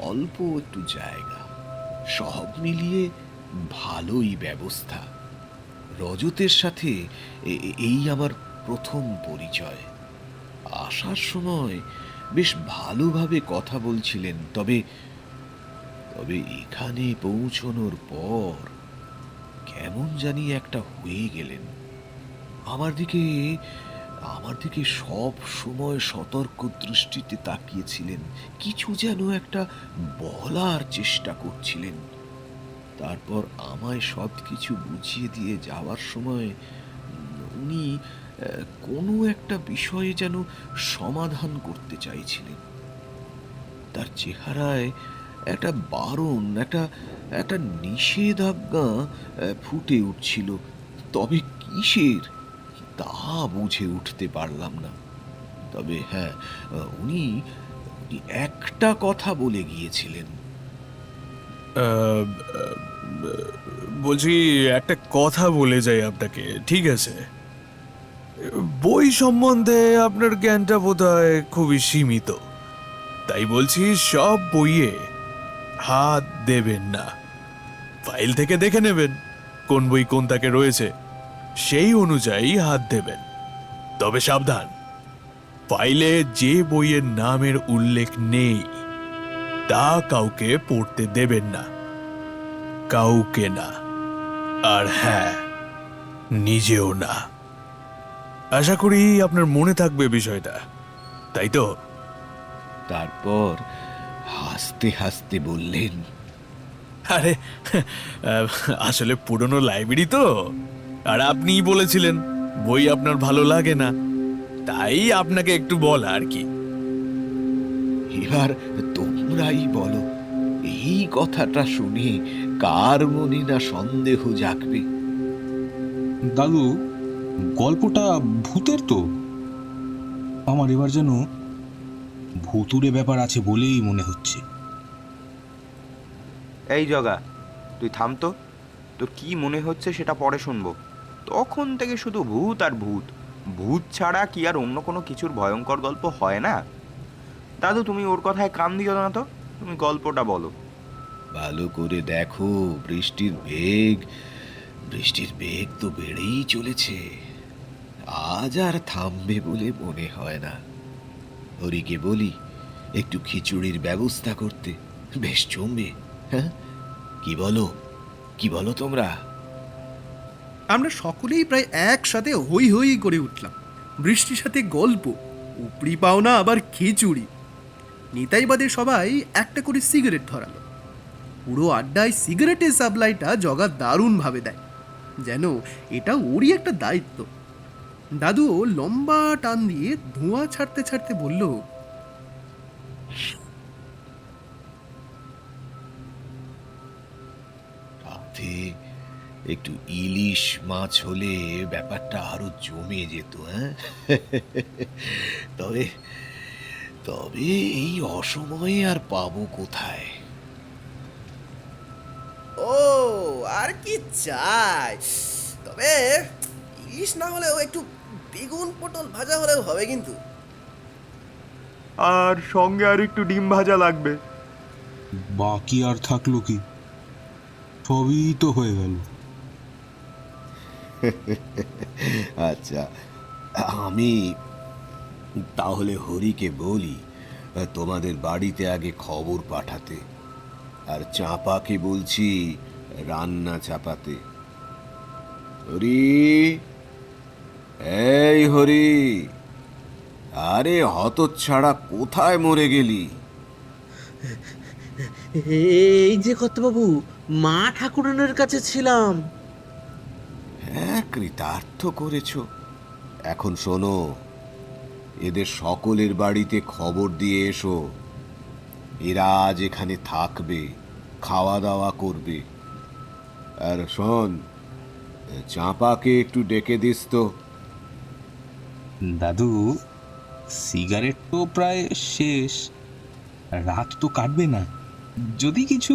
অল্প একটু জায়গা, সব মিলিয়ে ভালোই ব্যবস্থা। রজতের সাথে এই আমার প্রথম পরিচয়। আসার সময় বেশ ভালোভাবে কথা বলছিলেন, তবে এখানে পৌঁছনোর পর কেমন জানি একটা হয়ে গেলেন। আমার দিকে সব সময় সতর্ক দৃষ্টিতে তাকিয়েছিলেন, কিছু যেন একটা বলার চেষ্টা করছিলেন। তারপর আমায় সব কিছু বুঝিয়ে দিয়ে যাওয়ার সময় উনি কোনো একটা বিষয়ে যেন সমাধান করতে চাইছিলেন। তার চেহারায় একটা বারণ, একটা নিষেধাজ্ঞা ফুটে উঠছিল, তবে কিসের তা বুঝে উঠতে পারলাম না। তবে হ্যাঁ, উনি একটা কথা বলে গিয়েছিলেন। বলছি, একটা কথা বলে যাই আপনাকে, ঠিক আছে? বই সম্বন্ধে আপনার জ্ঞানটা বোধহয় খুবই সীমিত, তাই বলছি সব বইয়ে হাত দেবেন না। ফাইল থেকে দেখে নেবেন কোন বই কোন তাকে রয়েছে, সেই অনুযায়ী হাত দেবেন। তবে সাবধান, ফাইলে যে বইয়ের নামের উল্লেখ নেই তা কাউকে পড়তে দেবেন না, কাউকে না, আর হ্যাঁ, নিজেও না। আশা করি আপনার মনে থাকবে বিষয়টা, তাই তো? তারপর হাসতে হাসতে বললেন, আরে আসলে পুরনো লাইব্রেরি তো, আর আপনিই বলেছিলেন বই আপনার ভালো লাগে না, তাই আপনাকে একটু বলা আর কি। এবার তোমরাই বলো, এই কথাটা শুনে কার মনে না সন্দেহ জাগবে? দাদু, গল্পটা ভূতের তো? আমার এবার যেন ভুতুড়ে ব্যাপার আছে বলেই মনে হচ্ছে। এই জগা, তুই থাম তো। তোর কি মনে হচ্ছে সেটা পরে শুনবো। তখন থেকে শুধু ভূত আর ভূত, ভূত ছাড়া কি আর অন্য কোনো কিছুর ভয়ঙ্কর গল্প হয় না? দাদু, তুমি ওর কথায় কান দিও না তো, তুমি গল্পটা বলো। ভালো করে দেখো, বৃষ্টির বেগ তো বেড়েই চলেছে। আজ আর থামবে বলে মনে হয় না। হরিকে বলি একটু খিচুড়ির ব্যবস্থা করতে, বেশ জমবে। হ্যাঁ, কি বলো তোমরা? আমরা সকলেই প্রায় একসাথে হই হই করে উঠলাম। বৃষ্টির সাথে গল্প, উপরি পাওনা আবার খিচুড়ি। নিতাই বাদে সবাই একটা করে সিগারেট ধরালো। পুরো আড্ডায় সিগারেটের সাপ্লাইটা জগা দারুণভাবে দেয়, যেন এটা ওরই একটা দায়িত্ব। দাদু লম্বা টান দিয়ে ধোঁয়া ছাড়তে ছাড়তে বলল, রাতে একটু ইলিশ মাছ হলে ব্যাপারটা আরো জমে যেত। হ্যাঁ, তবে এই অসময়ে আর পাবো কোথায়? ও, আর কি চাই? তবে ইলিশ না হলেও একটু বেগুন পটল ভাজা হলেও হবে কিন্তু। আর সঙ্গে আর একটু ডিম ভাজা লাগবে। বাকি আর থাকলো কি, সবই তো হয়ে গেল। আচ্ছা, আমি তাহলে হরিকে বলি তোমাদের বাড়িতে আগে খবর পাঠাতে, আর চাঁপাকে বলছি রান্না চাপাতে। হরি, এই হরি, আরে হতচ্ছাড়া, কোথায় মরে গেলি? এই যে কর্তাবাবু, মা ঠাকুরানের কাছে ছিলাম। হ্যাঁ, কৃতার্থ করেছ। এখন শোনো, এদের সকলের বাড়িতে খবর দিয়ে এসো। এরা আজ এখানে থাকবে, খাওয়া দাওয়া করবে। আর শোন, চাঁপাকে একটু ডেকে দিস তো। দাদু, সিগারেট তো প্রায় শেষ, রাত তো কাটবে না, যদি কিছু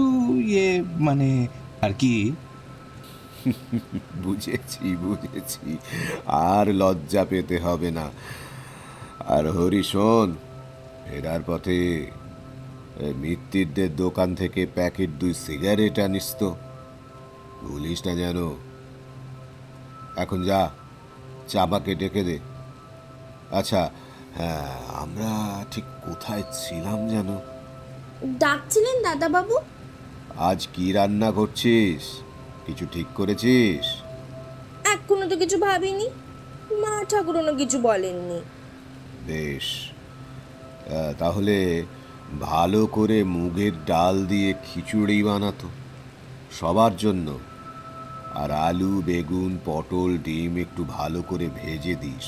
মানে আর কি। বুঝেছি, আর লজ্জা পেতে হবে না। আর হরি শোন, ফেরার পথে মিত্তিরদের দোকান থেকে প্যাকেট 2 সিগারেট আনিস তো, ভুলিস না যেন। এখন যা, চাপাকে ডেকে দে। আচ্ছা, হ্যাঁ, আমরা ঠিক কোথায় ছিলাম যেন? ডাকছিলেন দাদা বাবু? আজ কি রান্না করছিস? কিছু ঠিক করেছিস? এখনো তো কিছু ভাবিনি, মা ঠাকুরনও কিছু বলেননি। বেশ, তাহলে ভালো করে মুগের ডাল দিয়ে খিচুড়ি বানাতো সবার জন্য। আর আলু, বেগুন, পটল, ডিম একটু ভালো করে ভেজে দিস।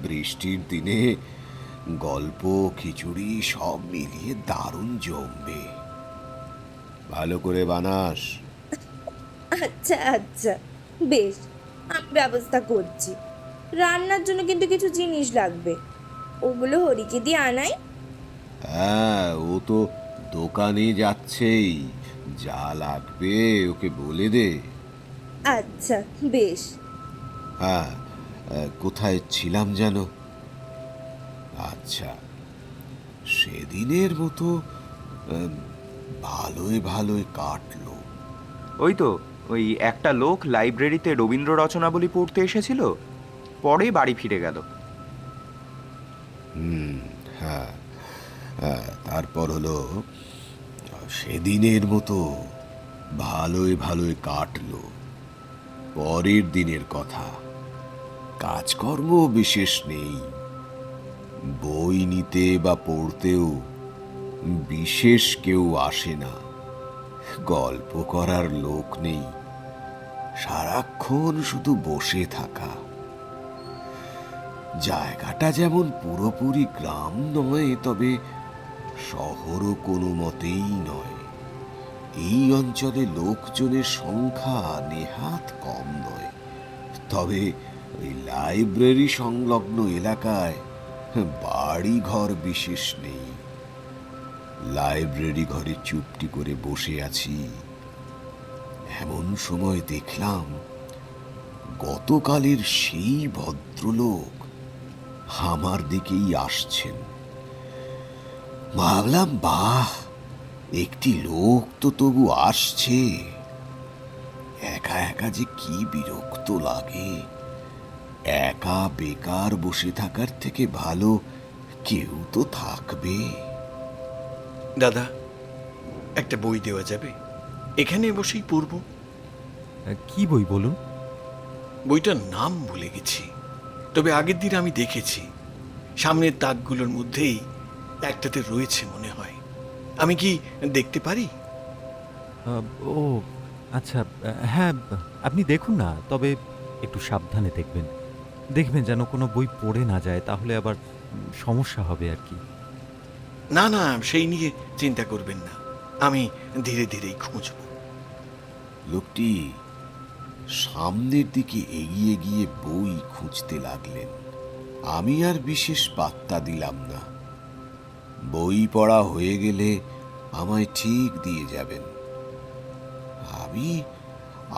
বৃষ্টির দিনে গল্প, খিচুড়ি সব মিলিয়ে দারুণ জমবে। ভালো করে বানাস। আচ্ছা আচ্ছা, বেশ, আমি ব্যবস্থা করছি। রান্নার জন্য কিন্তু কিছু জিনিস লাগবে, ওগুলো হরিকে দিয়ে আনাই। হ্যাঁ, ও তো দোকানে যাচ্ছেই, যা লাগবে ওকে বলে দে। আচ্ছা বেশ। হ্যাঁ, কোথায় ছিলাম যেন? আচ্ছা, সেদিনের মতো ভালোই কাটলো। ওই তো, ওই একটা লোক লাইব্রেরিতে রবীন্দ্র রচনাবলী পড়তে এসেছিল, পরে বাড়ি ফিরে গেল। হ্যাঁ, তারপর হলো সেদিনের মতো ভালোই কাটলো। পরের দিনের কথা, কাজকর্ম বিশেষ নেই, বই নিতে বা পড়তেও বিশেষ কেউ আসে না, গল্প করার লোক নেই, সারাক্ষণ শুধু বসে থাকা। জায়গাটা যেমন পুরোপুরি গ্রাম নয়, তবে শহরও কোনো মতেই নয়। এই অঞ্চলে লোকজনের সংখ্যা নেহাত কম নয়, তবে ওই লাইব্রেরি সংলগ্ন এলাকায় বাড়ি ঘর বিশেষ নেই। লাইব্রেরি ঘরে চুপটি করে বসে আছি, এমন সময় দেখলাম গতকালের সেই ভদ্রলোক আমার দিকেই আসছেন। ভাবলাম, বাহ, একটি লোক তো তবু আসছে। একা একা যে কি বিরক্ত লাগে, একা বেকার বসে থাকার থেকে ভালো কেউ তো থাকবে। দাদা, একটা বই দেওয়া যাবে? এখানে বসেই পড়ব। কি বই বলুন? বইটার নাম ভুলে গেছি, তবে আগের দিন আমি দেখেছি। সামনের তাকগুলোর মধ্যেই একটাতে রয়েছে মনে হয়। আমি কি দেখতে পারি? ও আচ্ছা, হ্যাঁ, আপনি দেখুন না, তবে একটু সাবধানে দেখবেন। দেখবেন যেন কোনো বই পড়ে না যায়, তাহলে আবার সমস্যা হবে আর কি। না না, সেই নিয়ে চিন্তা করবেন না, আমি ধীরে ধীরেই খুঁজব। লোকটি সামনের দিকে এগিয়ে গিয়ে বই খুঁজতে লাগলেন। আমি আর বিশেষ পাত্তা দিলাম না। বই পড়া হয়ে গেলে আমায় ঠিক দিয়ে যাবেন। আমি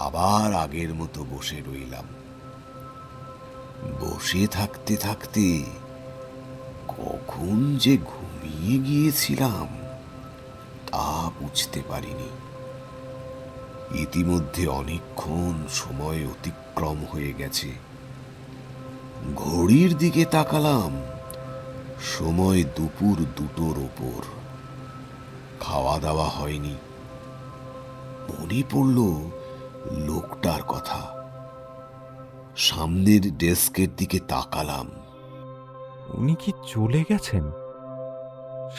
আবার আগের মতো বসে রইলাম। বসে থাকতে থাকতে কখন যে ঘুমিয়ে গিয়েছিলাম তা বুঝতে পারিনি। ইতিমধ্যে অনেকক্ষণ সময় অতিক্রম হয়ে গেছে। ঘড়ির দিকে তাকালাম, সময় দুপুর 2টোর ওপর। খাওয়া দাওয়া হয়নি। মনে পড়ল লোকটার কথা। সামনের ডেস্কের দিকে তাকালাম। উনি কি চলে গেছেন?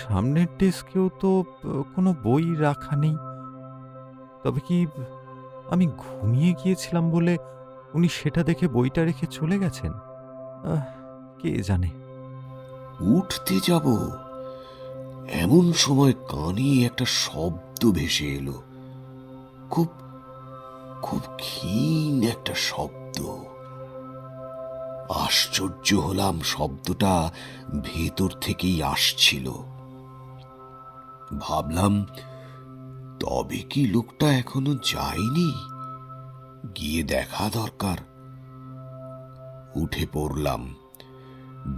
সামনের ডেস্কেও তো কোনো বই রাখা নেই। তবে কি আমি ঘুমিয়ে গিয়েছিলাম বলে উনি সেটা দেখে বইটা রেখে চলে গেছেন? কে জানে। উঠতে যাব, এমন সময় কানে একটা শব্দ ভেসে এলো। খুব খুব ক্ষীণ একটা শব্দ। আশ্চর্য হলাম, শব্দটা ভেতর থেকেই আসছিল। ভাবলাম, তবে কি লোকটা এখনো যায়নি? গিয়ে দেখা দরকার। উঠে পড়লাম।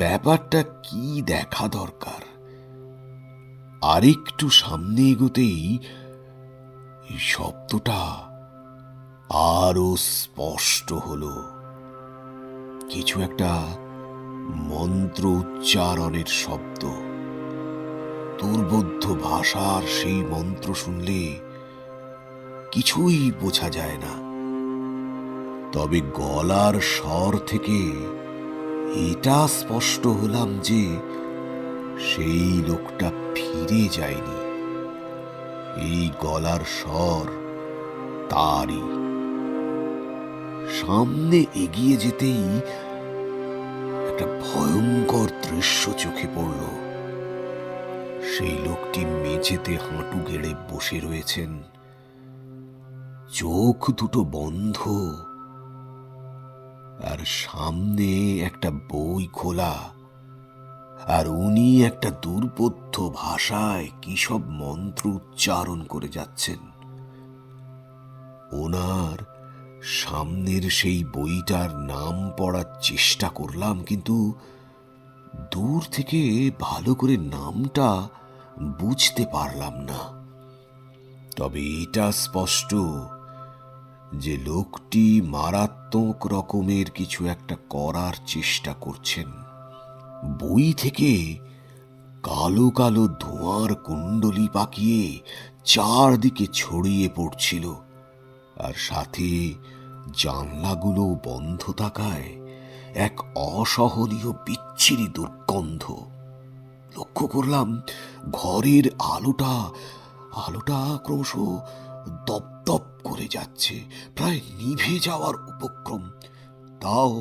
ব্যাপারটা কি দেখা দরকার? আরেকটু সামনে এগোতেই এই শব্দটা আরো স্পষ্ট হলো। কিছু একটা মন্ত্র উচ্চারণের শব্দ। দুর্বোধ্য ভাষার সেই মন্ত্র শুনলে কিছুই বোঝা যায় না, তবে গলার স্বর থেকে এটা স্পষ্ট হলাম যে সেই লোকটা ফিরে যায়নি। এই গলার স্বর তারই। সামনে এগিয়ে যেতেই একটা ভয়ঙ্কর দৃশ্য চোখে পড়ল। সেই লোকটি মেঝেতে হাঁটু গেড়ে বসে রয়েছেন, চোখ দুটো বন্ধ, আর সামনে একটা বই খোলা, আর উনি একটা দুর্বোধ্য ভাষায় কি সব মন্ত্র উচ্চারণ করে যাচ্ছেন। ওনার সামনের সেই বইটার নাম পড়ার চেষ্টা করলাম, কিন্তু দূর থেকে ভালো করে নামটা বুঝতে পারলাম না। তবে এটা স্পষ্ট যে লোকটি মারাত্মক রকমের কিছু একটা করার চেষ্টা করছেন। বই থেকে কালো কালো ধোঁয়ার কুণ্ডলি পাকিয়ে চারদিকে ছড়িয়ে পড়ছিল, আর সাথে জানলাগুলো বন্ধ থাকায় এক অসহনীয় বিচ্ছিরি দুর্গন্ধ। লক্ষ্য করলাম ঘরের আলোটা ক্রমশ দপদপ করে যাচ্ছে, প্রায় নিভে যাওয়ার উপক্রম। তাও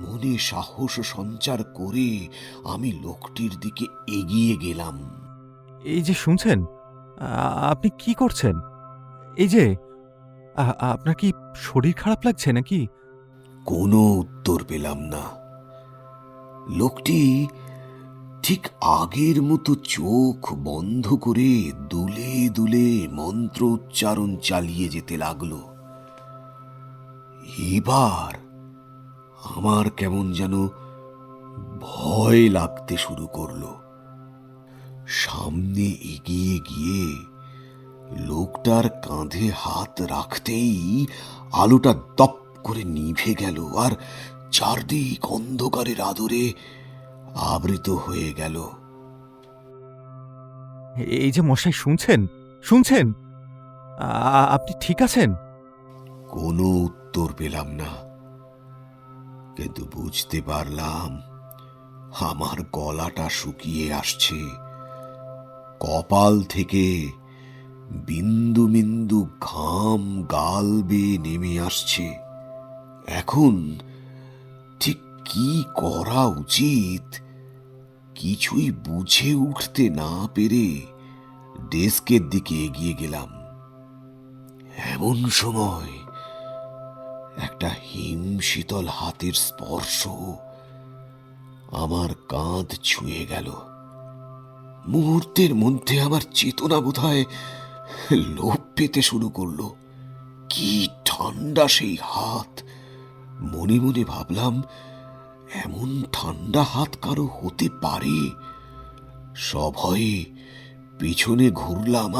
মনে সাহস সঞ্চার করে আমি লোকটির দিকে এগিয়ে গেলাম। এই যে শুনছেন, আপনি কি করছেন? এই যে আপনার কি শরীর খারাপ লাগছে নাকি? কোনো উত্তর পেলাম না। লোকটি ঠিক আগের মতো চোখ বন্ধ করে দুলে দুলে মন্ত্র উচ্চারণ চালিয়ে যেতে লাগলো। এবার আমার কেমন যেন ভয় লাগতে শুরু করলো। সামনে এগিয়ে গিয়ে লোকটার কাঁধে হাত রাখতেই আলোটা দপ করে নিভে গেল, আর চারদিক অন্ধকারের আদরে আবৃত হয়ে গেল। এই যে মশাই, শুনছেন? আপনি ঠিক আছেন? কোনো উত্তর পেলাম না, কিন্তু বুঝতে পারলাম আমার গলাটা শুকিয়ে আসছে। কপাল থেকে বিন্দু বিন্দু ঘাম গাল বেয়ে নেমে আসছে। এখন ঠিক কি করা উচিত কিছুই বুঝে উঠতে না পেরে ডেস্কের দিকে এগিয়ে গেলাম। এমন সময় একটা হিমশীতল হাতের স্পর্শ আমার কাঁধ ছুঁয়ে গেল। মুহূর্তের মধ্যে আমার চেতনা বোধহয় লোপ পেতে শুরু করলো। কি ঠান্ডা সেই হাত! মনে মনে ভাবলাম, এমন ঠান্ডা হাত কারো হতে পারে? সভয়ে পিছনে ঘুরলাম,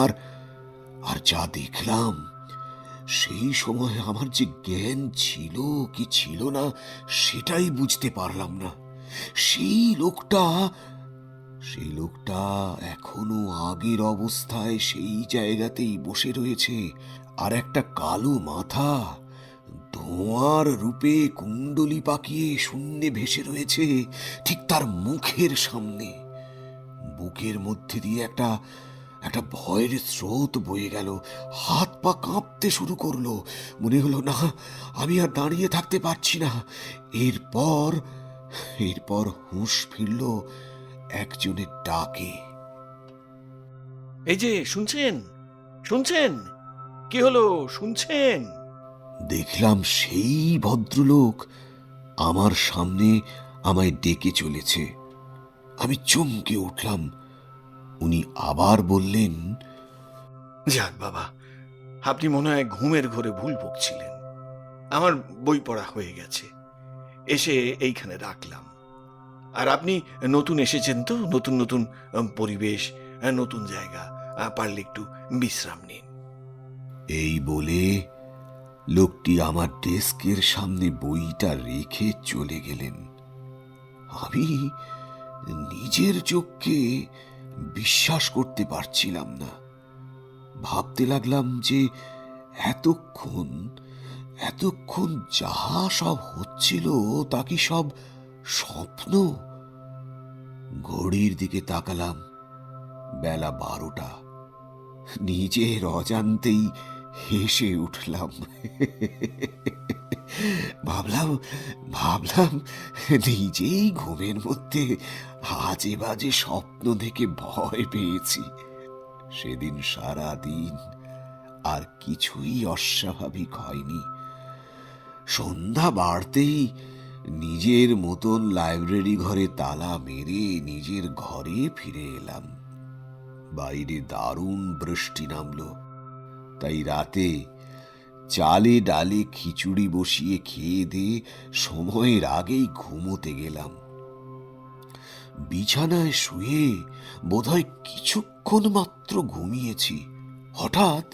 আর যা দেখলাম, সেই সময় আমার যে জ্ঞান ছিল কি ছিল না সেটাই বুঝতে পারলাম না। সেই লোকটা এখনো আগের অবস্থায় সেই জায়গাতেই বসে রয়েছে, আর একটা কালো মাথা ধোঁয়ার রূপে কুণ্ডলি পাকিয়ে শূন্যে ভেসে রয়েছে ঠিক তার মুখের সামনে। বুকের মধ্যে দিয়ে একটা ভয়ের স্রোত বয়ে গেল। হাত পা কাঁপতে শুরু করলো। মনে হলো, না, আমি আর দাঁড়িয়ে থাকতে পারছি না। এরপর হুঁশ ফিরল একজনের ডাকে। এই যে শুনছেন? কি হলো, শুনছেন? দেখলাম সেই ভদ্রলোক আমার সামনে আমায় ডেকে চলেছে। আমি চমকে উঠলাম। উনি আবার বললেন, যাক বাবা, আপনি মনে হয় ঘুমের ঘোরে ভুল বকছিলেন। আমার বই পড়া হয়ে গেছে, এসে এইখানে রাখলাম। আর আপনি নতুন এসেছেন তো, নতুন নতুন পরিবেশ, নতুন জায়গা, পারলে একটু বিশ্রাম নিন। এই বলে লোকটি আমার ডেস্কের সামনে বইটা রেখে চলে গেলেন। আমি নিজের চোখকে বিশ্বাস করতে পারছিলাম না। ভাবতে লাগলাম যে এতক্ষণ যাহা সব হচ্ছিল তা কি সব স্বপ্ন? ঘড়ির দিকে তাকালাম, বেলা 12টা। নিজের অজান্তেই হেসে উঠলাম। ভাবলাম নিজেই ঘুমের মধ্যে আজে বাজে স্বপ্ন দেখে ভয় পেয়েছি। সেদিন সারা দিন আর কিছুই অস্বাভাবিক হয়নি। সন্ধ্যা বাড়তেই নিজের মতন লাইব্রেরি ঘরে তালা মেরে নিজের ঘরে ফিরে এলাম। বাইরে দারুণ বৃষ্টি নামলো, তাই রাতে চালে ডালে খিচুড়ি বসিয়ে খেয়ে দিয়ে সময়ের আগেই ঘুমোতে গেলাম। বিছানায় শুয়ে বোধহয় কিছুক্ষণ মাত্র ঘুমিয়েছি, হঠাৎ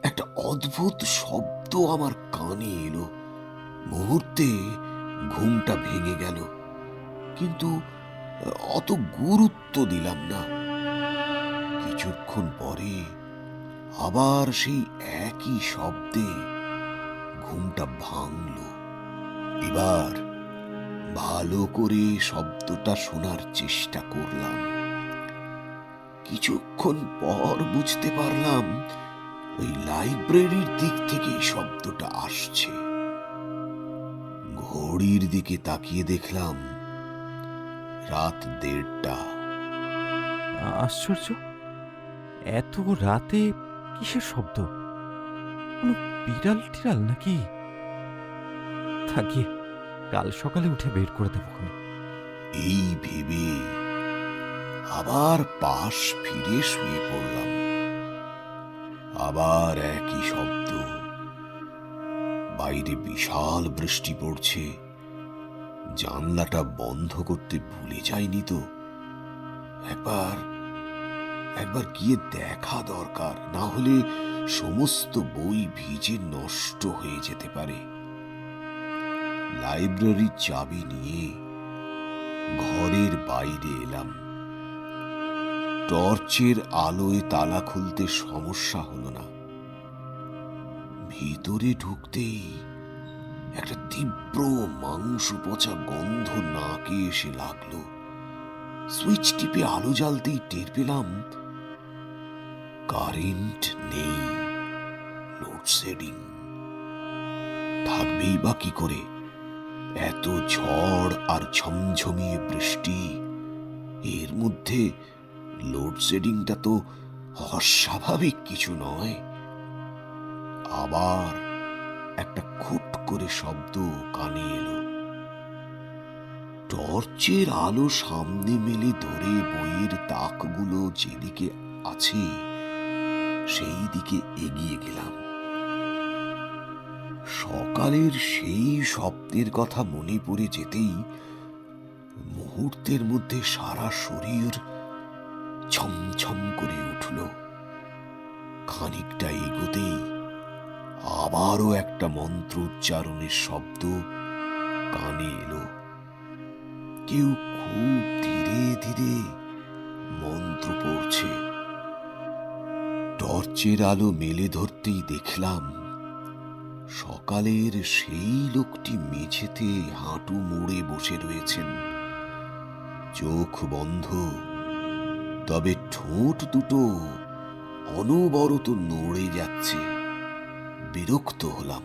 একটা অদ্ভুত শব্দ আমার কানে এলো। মুহূর্তে ঘুমটা ভেঙে গেল, কিন্তু অত গুরুত্ব দিলাম না। কিছুক্ষণ পরে আবার সেই একই শব্দে ঘুমটা ভাঙল। এবার ভালো করে শব্দটা শোনার চেষ্টা করলাম। কিছুক্ষণ পর বুঝতে পারলাম ওই লাইব্রেরির দিক থেকে শব্দটা আসছে। ঘড়ির দিকে তাকিয়ে দেখলাম রাত 1:30। আশ্চর্য, এত রাতে কিসের শব্দ? কোনো বিড়াল টিড়াল নাকি? থাকিয়ে কাল সকালে উঠে বের করে দেবো। এই ভেবে আবার পাশ ফিরে শুয়ে পড়লাম। আবার একই শব্দ। বাইরে বিশাল বৃষ্টি পড়ছে। জানলাটা বন্ধ করতে ভুলে যাইনি তো। একবার গিয়ে দেখা দরকার, না হলে সমস্ত বই ভিজে নষ্ট হয়ে যেতে পারে। লাইব্রেরির চাবি নিয়ে ঘরের বাইরে এলাম। টর্চের আলোয় তালা খুলতে সমস্যা হলো না। ভিতরে ঢুকতেই একটা তীব্র মাংস পচা গন্ধ নাকে এসে লাগলো। সুইচ টিপে আলো জ্বালতেই টের পেলাম কারেন্ট নেই, লোডশেডিং। থাকবেই বা কি করে? এত ঝড় আর ঝমঝমিয়ে বৃষ্টি, এর মধ্যে লোডশেডিংটা তো অস্বাভাবিক কিছু নয়। আবার একটা খুট করে শব্দ কানে এলো। টর্চের আলো সামনে মেলে ধরে বইয়ের তাকগুলো যেদিকে আছে সেই দিকে এগিয়ে গেলাম। সকালের সেই স্বপ্নের কথা মনে পড়ে যেতেই মুহূর্তের মধ্যে সারা শরীর ছমছম করে উঠল। খানিকটা এগোতেই আবারও একটা মন্ত্র উচ্চারণের শব্দ কানে এলো। কেউ খুব ধীরে ধীরে মন্ত্র পড়ছে। টর্চের আলো মেলে ধরতেই দেখলাম সকালের সেই লোকটি মেঝেতে হাঁটু মুড়ে বসে রয়েছেন, চোখ বন্ধ, তবে ঠোঁট দুটো অনবরত নড়ে যাচ্ছে। বিরক্ত হলাম।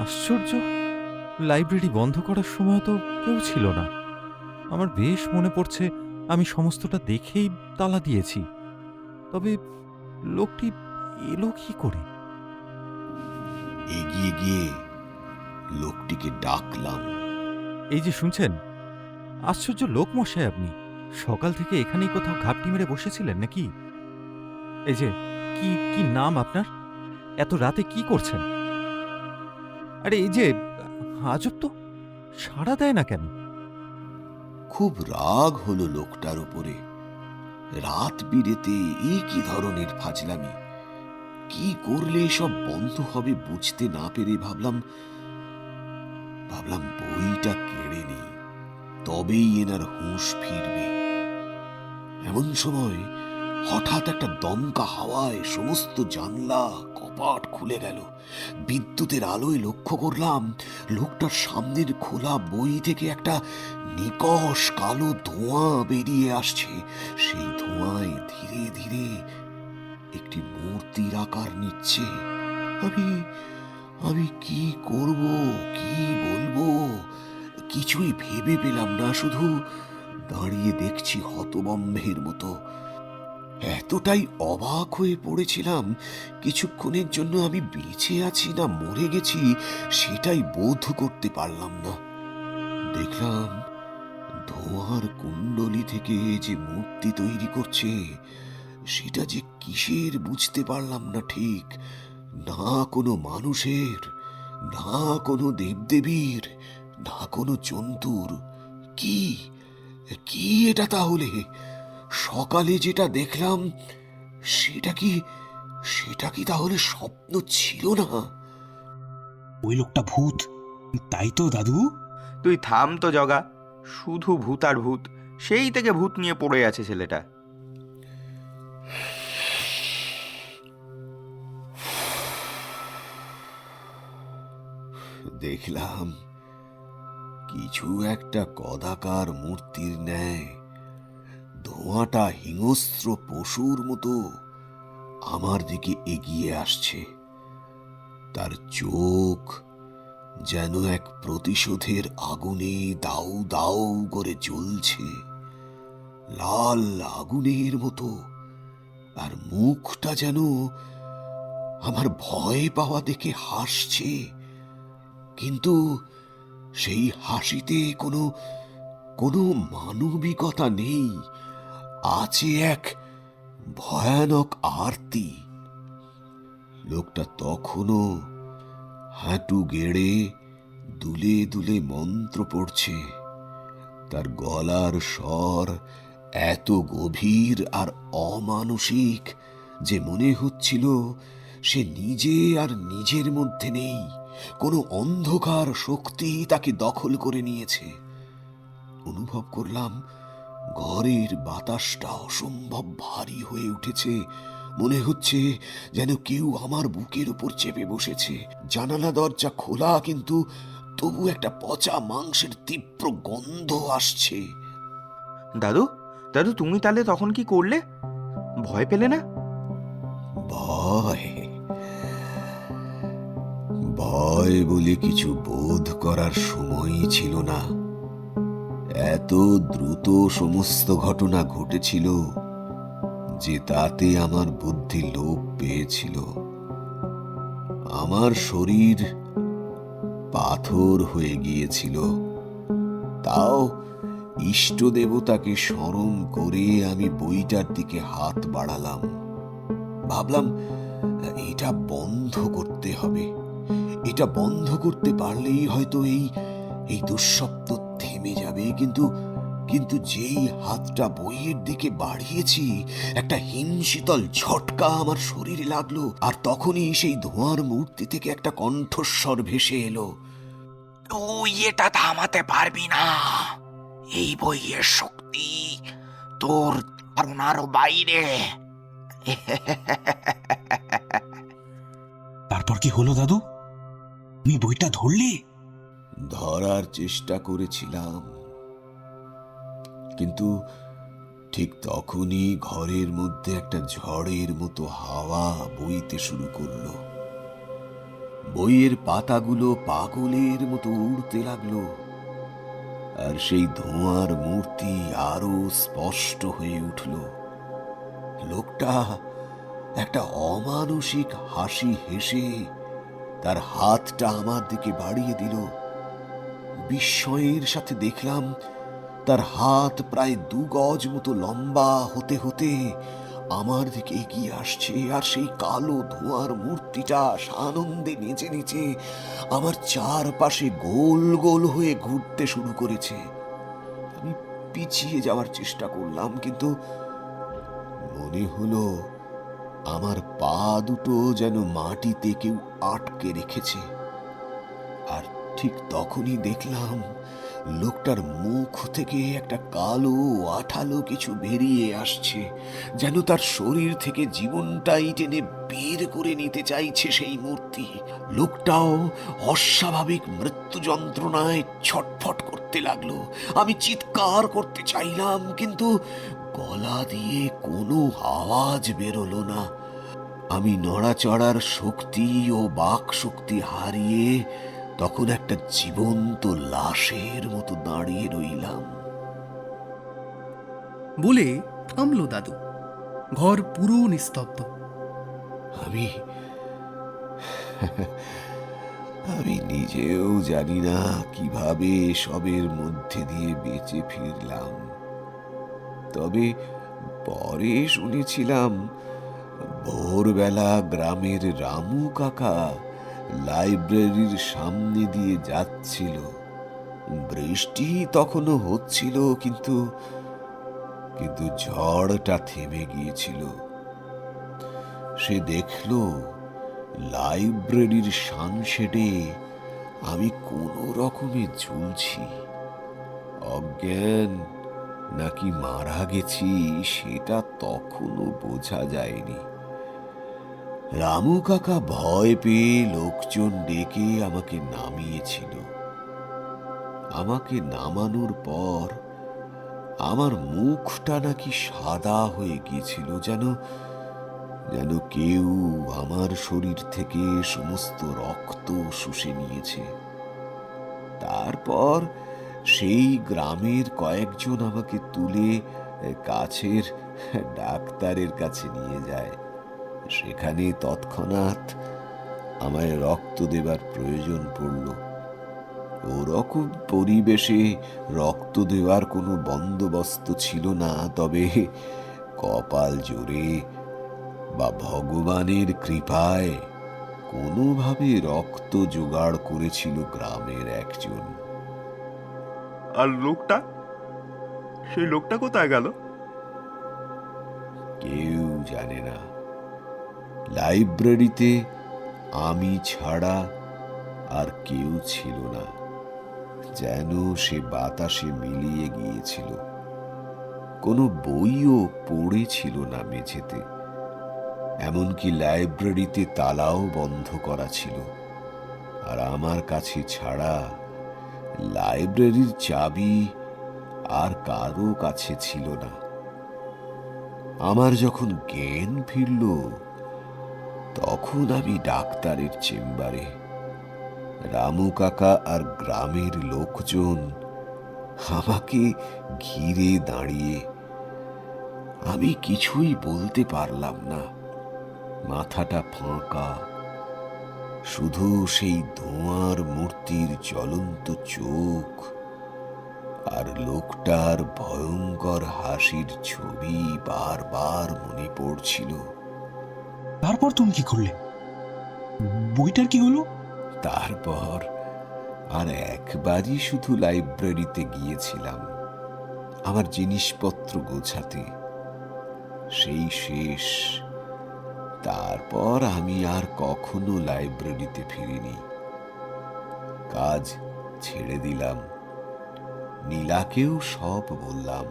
আশ্চর্য, লাইব্রেরি বন্ধ করার সময় তো কেউ ছিল না। আমার বেশ মনে পড়ছে আমি সমস্তটা দেখেই তালা দিয়েছি। তবে লোকটি এলো কি করে? এগিয়ে গিয়ে লোকটিকে ডাকলাম। এই যে শুনছেন, আশ্চর্য লোক মশাই আপনি। সকাল থেকে এখানেই কোথাও ঘাপটি মেরে বসেছিলেন নাকি? এই যে কি কি নাম আপনার? এত রাতে কি করছেন? আরে এই যে আজব তো, সাড়া দেয় না কেন? খুব রাগ হলো লোকটার উপরে। রাত বিরেতে এই কি ধরনের ফাজলামি! কি করলে সব বন্ধ হবে বুঝতে না পেরে ভাবলাম বইটা কেড়ে নেই, তবেই এনার হুঁশ ফিরবে। এমন সময় হঠাৎ একটা দমকা হাওয়ায় সমস্ত জানলা কপাট খুলে গেল। বিদ্যুতের আলোয় লক্ষ্য করলাম লোকটার সামনের খোলা বই থেকে একটা নিকষ কালো ধোঁয়া বেরিয়ে আসছে। সেই ধোঁয়ায় ধীরে ধীরে একটি মূর্তির আকার নিচ্ছে। আমি কি করব, কি বলবো কিছুই ভেবে পেলাম না। শুধু দাঁড়িয়ে দেখছি হতবম্বের মতো। এতটাই অবাক হয়ে পড়েছিলাম, কিছুক্ষণের জন্য আমি বেঁচে আছি না মরে গেছি সেটাই বোধ করতে পারলাম না। দেখলাম ধোঁয়ার কুণ্ডলি থেকে যে মূর্তি তৈরি করছে সেটা যে কিসের বুঝতে পারলাম না ঠিক। না কোনো মানুষের, না কোনো দেবদেবীর, না কোনো জন্তুর। কি কি এটা তাহলে? সকালে যেটা দেখলাম সেটা কি তাহলে স্বপ্ন ছিল না? ওই লোকটা ভূত, তাই তো দাদু? তুই থাম তো জগা, শুধু ভূত আর ভূত। সেই থেকে ভূত নিয়ে পড়ে আছে ছেলেটা। দেখলাম কিছু একটা কদাকার মূর্তির ন্যায় ধোঁয়াটা হিংস্র পশুর মতো আমার দিকে এগিয়ে আসছে। তার চোখ যেন এক প্রতিশোধের আগুনে দাউ দাউ করে জ্বলছে, লাল আগুনের মতো। আর মুখটা যেন আমার ভয় পাওয়া দেখে হাসছে, কিন্তু সেই হাসিতে কোনো মানবিকতা নেই। আছে এক ভয়ানক আরতি। লোকটা তখনও হাঁটু গেড়ে দুলে দুলে মন্ত্র পড়ছে। তার গলার স্বর এত গভীর আর অমানসিক যে মনে হচ্ছিল সে নিজে আর নিজের মধ্যে নেই, কোনো অন্ধকার শক্তি তাকে দখল করে নিয়েছে। অনুভব করলাম ঘরের বাতাসটা অসম্ভব ভারী হয়ে উঠেছে। মনে হচ্ছে যেন কেউ আমার বুকের উপর চেপে বসেছে। জানালা দরজা খোলা, কিন্তু তবু একটা পচা মাংসের তীব্র গন্ধ আসছে। দাদু, দাদু তুমি তাহলে তখন কি করলে? ভয় পেলে না? ভয় বলে কিছু বোধ করার সময়ই ছিল না। এত দ্রুত সমস্ত ঘটনা ঘটেছিল যে তাতে আমার বুদ্ধি লোপ পেয়েছিল। আমার শরীর পাথর হয়ে গিয়েছিল। তাও ইষ্ট দেবতাকে স্মরণ করে আমি বইটার দিকে হাত বাড়ালাম। ভাবলাম এটা বন্ধ করতে হবে। এটা বন্ধ করতে পারলেই হয়তো এই দুঃস্বপ্ন থেমে যাবে। কিন্তু যেই হাতটা বইয়ের দিকে বাড়িয়েছি, একটা হিমশীতল ঝটকা আমার শরীরে লাগলো। আর তখনই সেই ধোঁয়ার মূর্তি থেকে একটা কণ্ঠস্বর ভেসে এলো। তুই এটা থামাতে পারবি না। এই বইয়ের শক্তি তোর ধারণার বাইরে। তারপর কি হলো দাদু? তুমি বইটা ধরলে? ধরার চেষ্টা করেছিলাম, কিন্তু ঠিক তখনই ঘরের মধ্যে একটা ঝড়ের মতো হাওয়া বইতে শুরু করলো। বইয়ের পাতাগুলো পাগলের মতো উড়তে লাগলো, আর সেই ধোঁয়ার মূর্তি আরো স্পষ্ট হয়ে উঠল। লোকটা একটা অমানসিক হাসি হেসে তার হাতটা আমার দিকে বাড়িয়ে দিল। বিস্ময়ের সাথে দেখলাম তার হাত প্রায় 2 গজ মতো লম্বা হতে হতে আমার দিকে এগিয়ে আসছে, আর সেই কালো ধোঁয়ার মূর্তিটা সানন্দে নেচে নেচে আমার চারপাশে গোল গোল হয়ে ঘুরতে শুরু করেছে। আমি পিছিয়ে যাওয়ার চেষ্টা করলাম, কিন্তু মনে হলো আমার পা দুটো যেন মাটিতে কেউ আটকে রেখেছে। আর ঠিক তখনই দেখলাম লোকটার মুখ থেকে একটা কালো আঠালো কিছু বেরিয়ে আসছে, যেন তার শরীর থেকে জীবনটাই টেনে বের করে নিতে চাইছে সেই মূর্তি। লোকটাও অস্বাভাবিক মৃত্যু যন্ত্রণায় ছটফট করতে লাগলো। আমি চিৎকার করতে চাইলাম, কিন্তু গলা দিয়ে কোনো আওয়াজ বেরোলো না। আমি নড়াচড়ার শক্তি ও বাক শক্তি হারিয়ে তখন একটা জীবন্ত লাশের মতো দাঁড়িয়ে রইলাম। বলে থামলো দাদু। ঘর পুরো নিস্তব্ধ। আমি আমি নিজেও জানি না কিভাবে সবের মধ্যে দিয়ে বেঁচে ফিরলাম। তবে পরে শুনেছিলাম ভোরবেলা গ্রামের রামু কাকা লাইব্রেরির সামনে দিয়ে যাচ্ছিল। বৃষ্টি তখনও হচ্ছিল, কিন্তু ঝড়টা থেমে গিয়েছিল। সে দেখল লাইব্রেরির সানশেডে আমি কোনো রকমে ঝুলছি। অজ্ঞান নাকি মারা গেছি সেটা তখনও বোঝা যায়নি। রামু কাকা ভয় পেয়ে লোকজন ডেকে আমাকে নামিয়েছিল। আমাকে নামানোর পর আমার মুখটা নাকি সাদা হয়ে গিয়েছিল, যেন কেউ আমার শরীর থেকে সমস্ত রক্ত শুষে নিয়েছে। তারপর সেই গ্রামের কয়েকজন আমাকে তুলে কাছের ডাক্তারের কাছে নিয়ে যায়। সেখানে তৎক্ষণাৎ আমায় রক্ত দেবার প্রয়োজন পড়ল। ওরকম পরিবেশে রক্ত দেওয়ার কোনো বন্দোবস্ত ছিল না, তবে কপাল জোরে বা ভগবানের কৃপায় কোনোভাবে রক্ত জোগাড় করেছিল গ্রামের একজন। আর লোকটা, সেই লোকটা কোথায় গেল? কেউ জানে না। লাইব্রেরিতে আমি ছাড়া আর কেউ ছিল না, যেন সে বাতাসে মিলিয়ে গিয়েছিল। কোনো বইও পড়েছিল না মেঝেতে, এমনকি লাইব্রেরিতে তালাও বন্ধ করা ছিল। আর আমার কাছে ছাড়া লাইব্রেরির চাবি আর কারো কাছে ছিল না। আমার যখন জ্ঞান ফিরল, তখন আমি ডাক্তারের চেম্বারে। রামু কাকা আর গ্রামের লোকজন আমাকে ঘিরে দাঁড়িয়ে। আমি কিছুই বলতে পারলাম না, মাথাটা ফাঁকা। শুধু সেই ধোঁয়ার মূর্তির জ্বলন্ত চোখ আর লোকটার ভয়ঙ্কর হাসির ছবি বারবার মনে পড়ছিল। তারপর তুমি কি করলে? বইটার কি হলো? তারপর আর একবারই শুধু লাইব্রেরিতে গিয়েছিলাম আমার জিনিসপত্র গোছাতে, সেই শেষ। তারপর আমি আর কখনো লাইব্রেরিতে ফিরিনি। কাজ ছেড়ে দিলাম। নীলাকেও সব বললাম।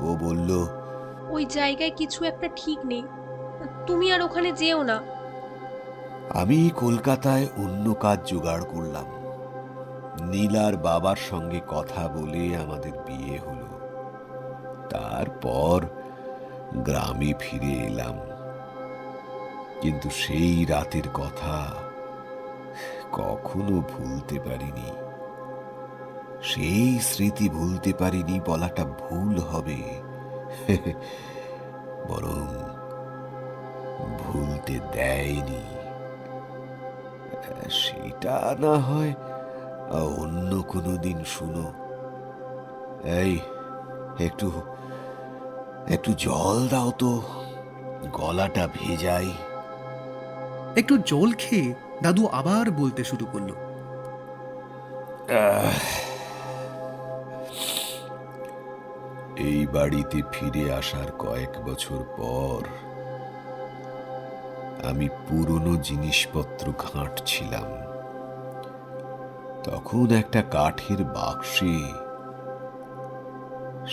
ও বলল, ওই জায়গায় কিছু একটা ঠিক নেই, তুমি আর ওখানে যেও না। আমি কলকাতায় অন্য কাজ জোগাড় করলাম। নীলার বাবার সঙ্গে কথা বলে আমাদের বিয়ে হলো। তারপর গ্রামে ফিরে এলাম, কিন্তু সেই রাতের কথা কখনো ভুলতে পারিনি। সেই স্মৃতি ভুলতে পারিনি বলাটা ভুল হবে, বরং ভুলতে দেয়নি। সেটা না হয় অন্য কোনো দিন শুনো। এই একটু একটু জল দাও তো, গলাটা ভেজাই। একটু জল খেয়ে দাদু আবার বলতে শুরু করলো। এই বাড়িতে ফিরে আসার কয়েক বছর পর আমি পুরনো জিনিসপত্র ঘাঁটছিলাম। তখন একটা কাঠের বাক্সে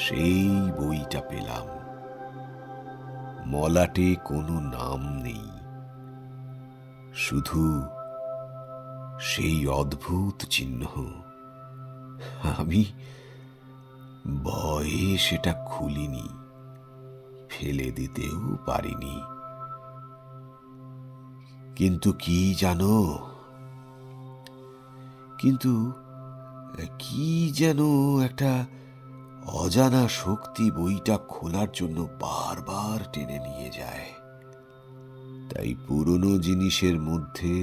সেই বইটা পেলাম। মলাটে কোনো নাম নেই, শুধু সেই অদ্ভুত চিহ্ন। আমি ভয়ে সেটা খুলিনি, ফেলে দিতেও পারিনি। কিন্তু কি জানো, কিন্তু কি যেন একটা অজানা শক্তি বইটা খোলার জন্য বারবার টেনে নিয়ে যায়। তাই পুরনো জিনিসের মধ্যে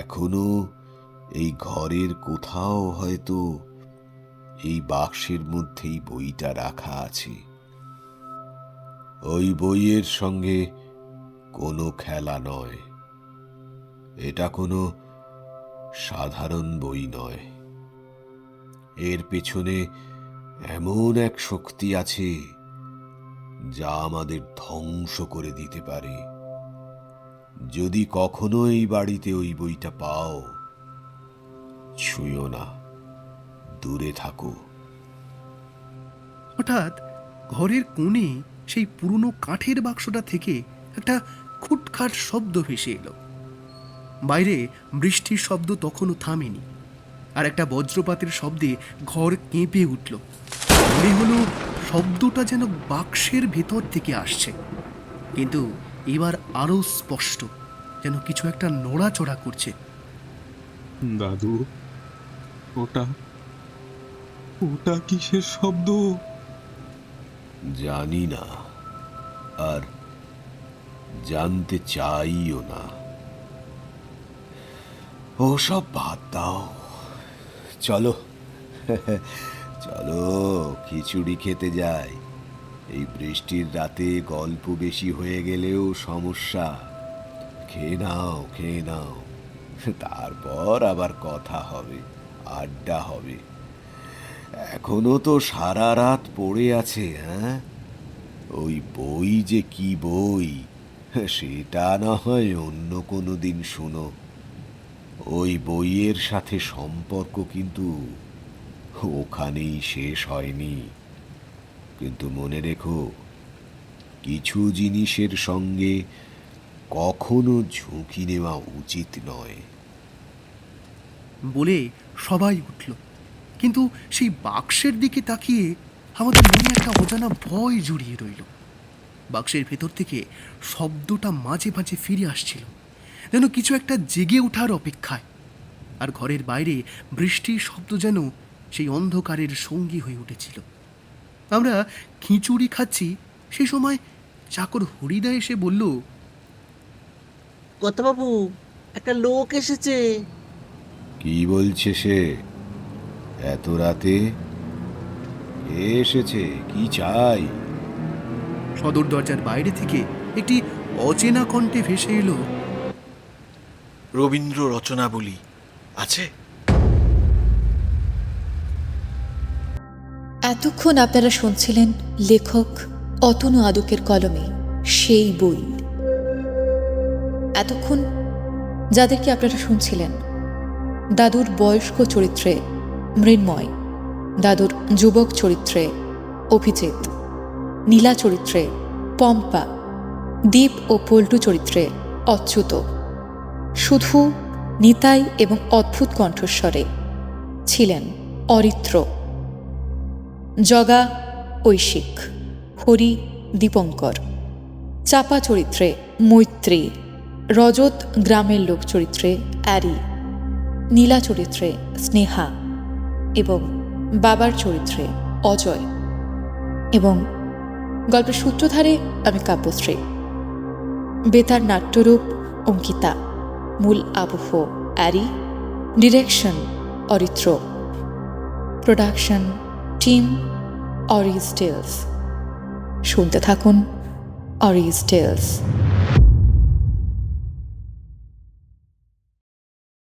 এখনো এই ঘরের কোথাও হয়তো এই বাক্সের মধ্যেই বইটা রাখা আছে। ওই বইয়ের সঙ্গে কোনো খেলা নয়, এটা কোনো সাধারণ বই নয়। এর পেছনে এমন এক শক্তি আছে যা আমাদের ধ্বংস করে দিতে পারে। যদি কখনো এই বাড়িতে ওই বইটা পাও, ছুঁয়ো না, দূরে থাকো। হঠাৎ ঘরের কোণে সেই পুরনো কাঠের বাক্সটা থেকে একটা খুটখাট শব্দ ভেসে এলো। বাইরে বৃষ্টির শব্দ তখনও থামেনি, আর একটা বজ্রপাতের শব্দে ঘর কেঁপে উঠল। মনে হলো শব্দটা যেন বাক্সের ভেতর থেকে আসছে, কিন্তু এবার আরো স্পষ্ট, যেন কিছু একটা নড়াচড়া করছে। দাদু, ওটা ওটা কিসের শব্দ? জানি না, আর জানতে চাইও না। ওসব বাদ দাও, চলো চলো খিচুড়ি খেতে যাই। এই বৃষ্টির রাতে গল্প বেশি হয়ে গেলেও সমস্যা। খেয়ে নাও, খেয়ে নাও, তারপর আবার কথা হবে, আড্ডা হবে। এখনো তো সারা রাত পড়ে আছে। হ্যাঁ, ওই বই যে কি বই সেটা না হয় অন্য কোনো দিন শোনো। ওই বইয়ের সাথে সম্পর্ক কিন্তু ওখানেই শেষ হয়নি। কিন্তু মনে রেখো, কিছু জিনিসের সঙ্গে কখনো ঝুঁকি নেওয়া উচিত নয়। বলে সবাই উঠল, কিন্তু সেই বাক্সের দিকে তাকিয়ে আমাদের মনে একটা অজানা ভয় জড়িয়ে রইল। বাক্সের ভেতর থেকে শব্দটা মাঝে মাঝে ফিরে আসছিল, যেন কিছু একটা জেগে ওঠার অপেক্ষায়। আর ঘরের বাইরে বৃষ্টির শব্দ যেন সেই অন্ধকারের সঙ্গী হয়ে উঠেছিল। আমরা খিচুড়ি খাচ্ছি, সেই সময় চাকর হরিদা এসে বলল, বাবু, একটা লোক এসেছে। কি বলছে সে এত রাতে? কে এসেছে, কি চাই? সদর দরজার বাইরে থেকে একটি অচেনা কণ্ঠে ভেসে এলো, রবীন্দ্র রচনাবলী আছে? এতক্ষণ আপনারা শুনছিলেন লেখক অতনু আদকের কলমে সেই বই। এতক্ষণ যাদেরকে আপনারা শুনছিলেন, দাদুর বয়স্ক চরিত্রে মৃন্ময়, দাদুর যুবক চরিত্রে অভিজিৎ, নীলা চরিত্রে পম্পা, দীপ ও পল্টু চরিত্রে অচ্যুত, শুধু নিতাই এবং অদ্ভুত কণ্ঠস্বরে ছিলেন অরিত্র, জগা ঐশিক, হরি দীপঙ্কর, চাপা চরিত্রে মৈত্রী, রজত গ্রামের লোক চরিত্রে অ্যারি, নীলা চরিত্রে স্নেহা এবং বাবার চরিত্রে অজয়, এবং গল্পের সূত্রধারে আমি কাব্যশ্রী। বেতার নাট্যরূপ অঙ্কিতা, মূল আবহ Ari, direction Aritra, production team Orij tales. শুনতে থাকুন অরিজ টেলস।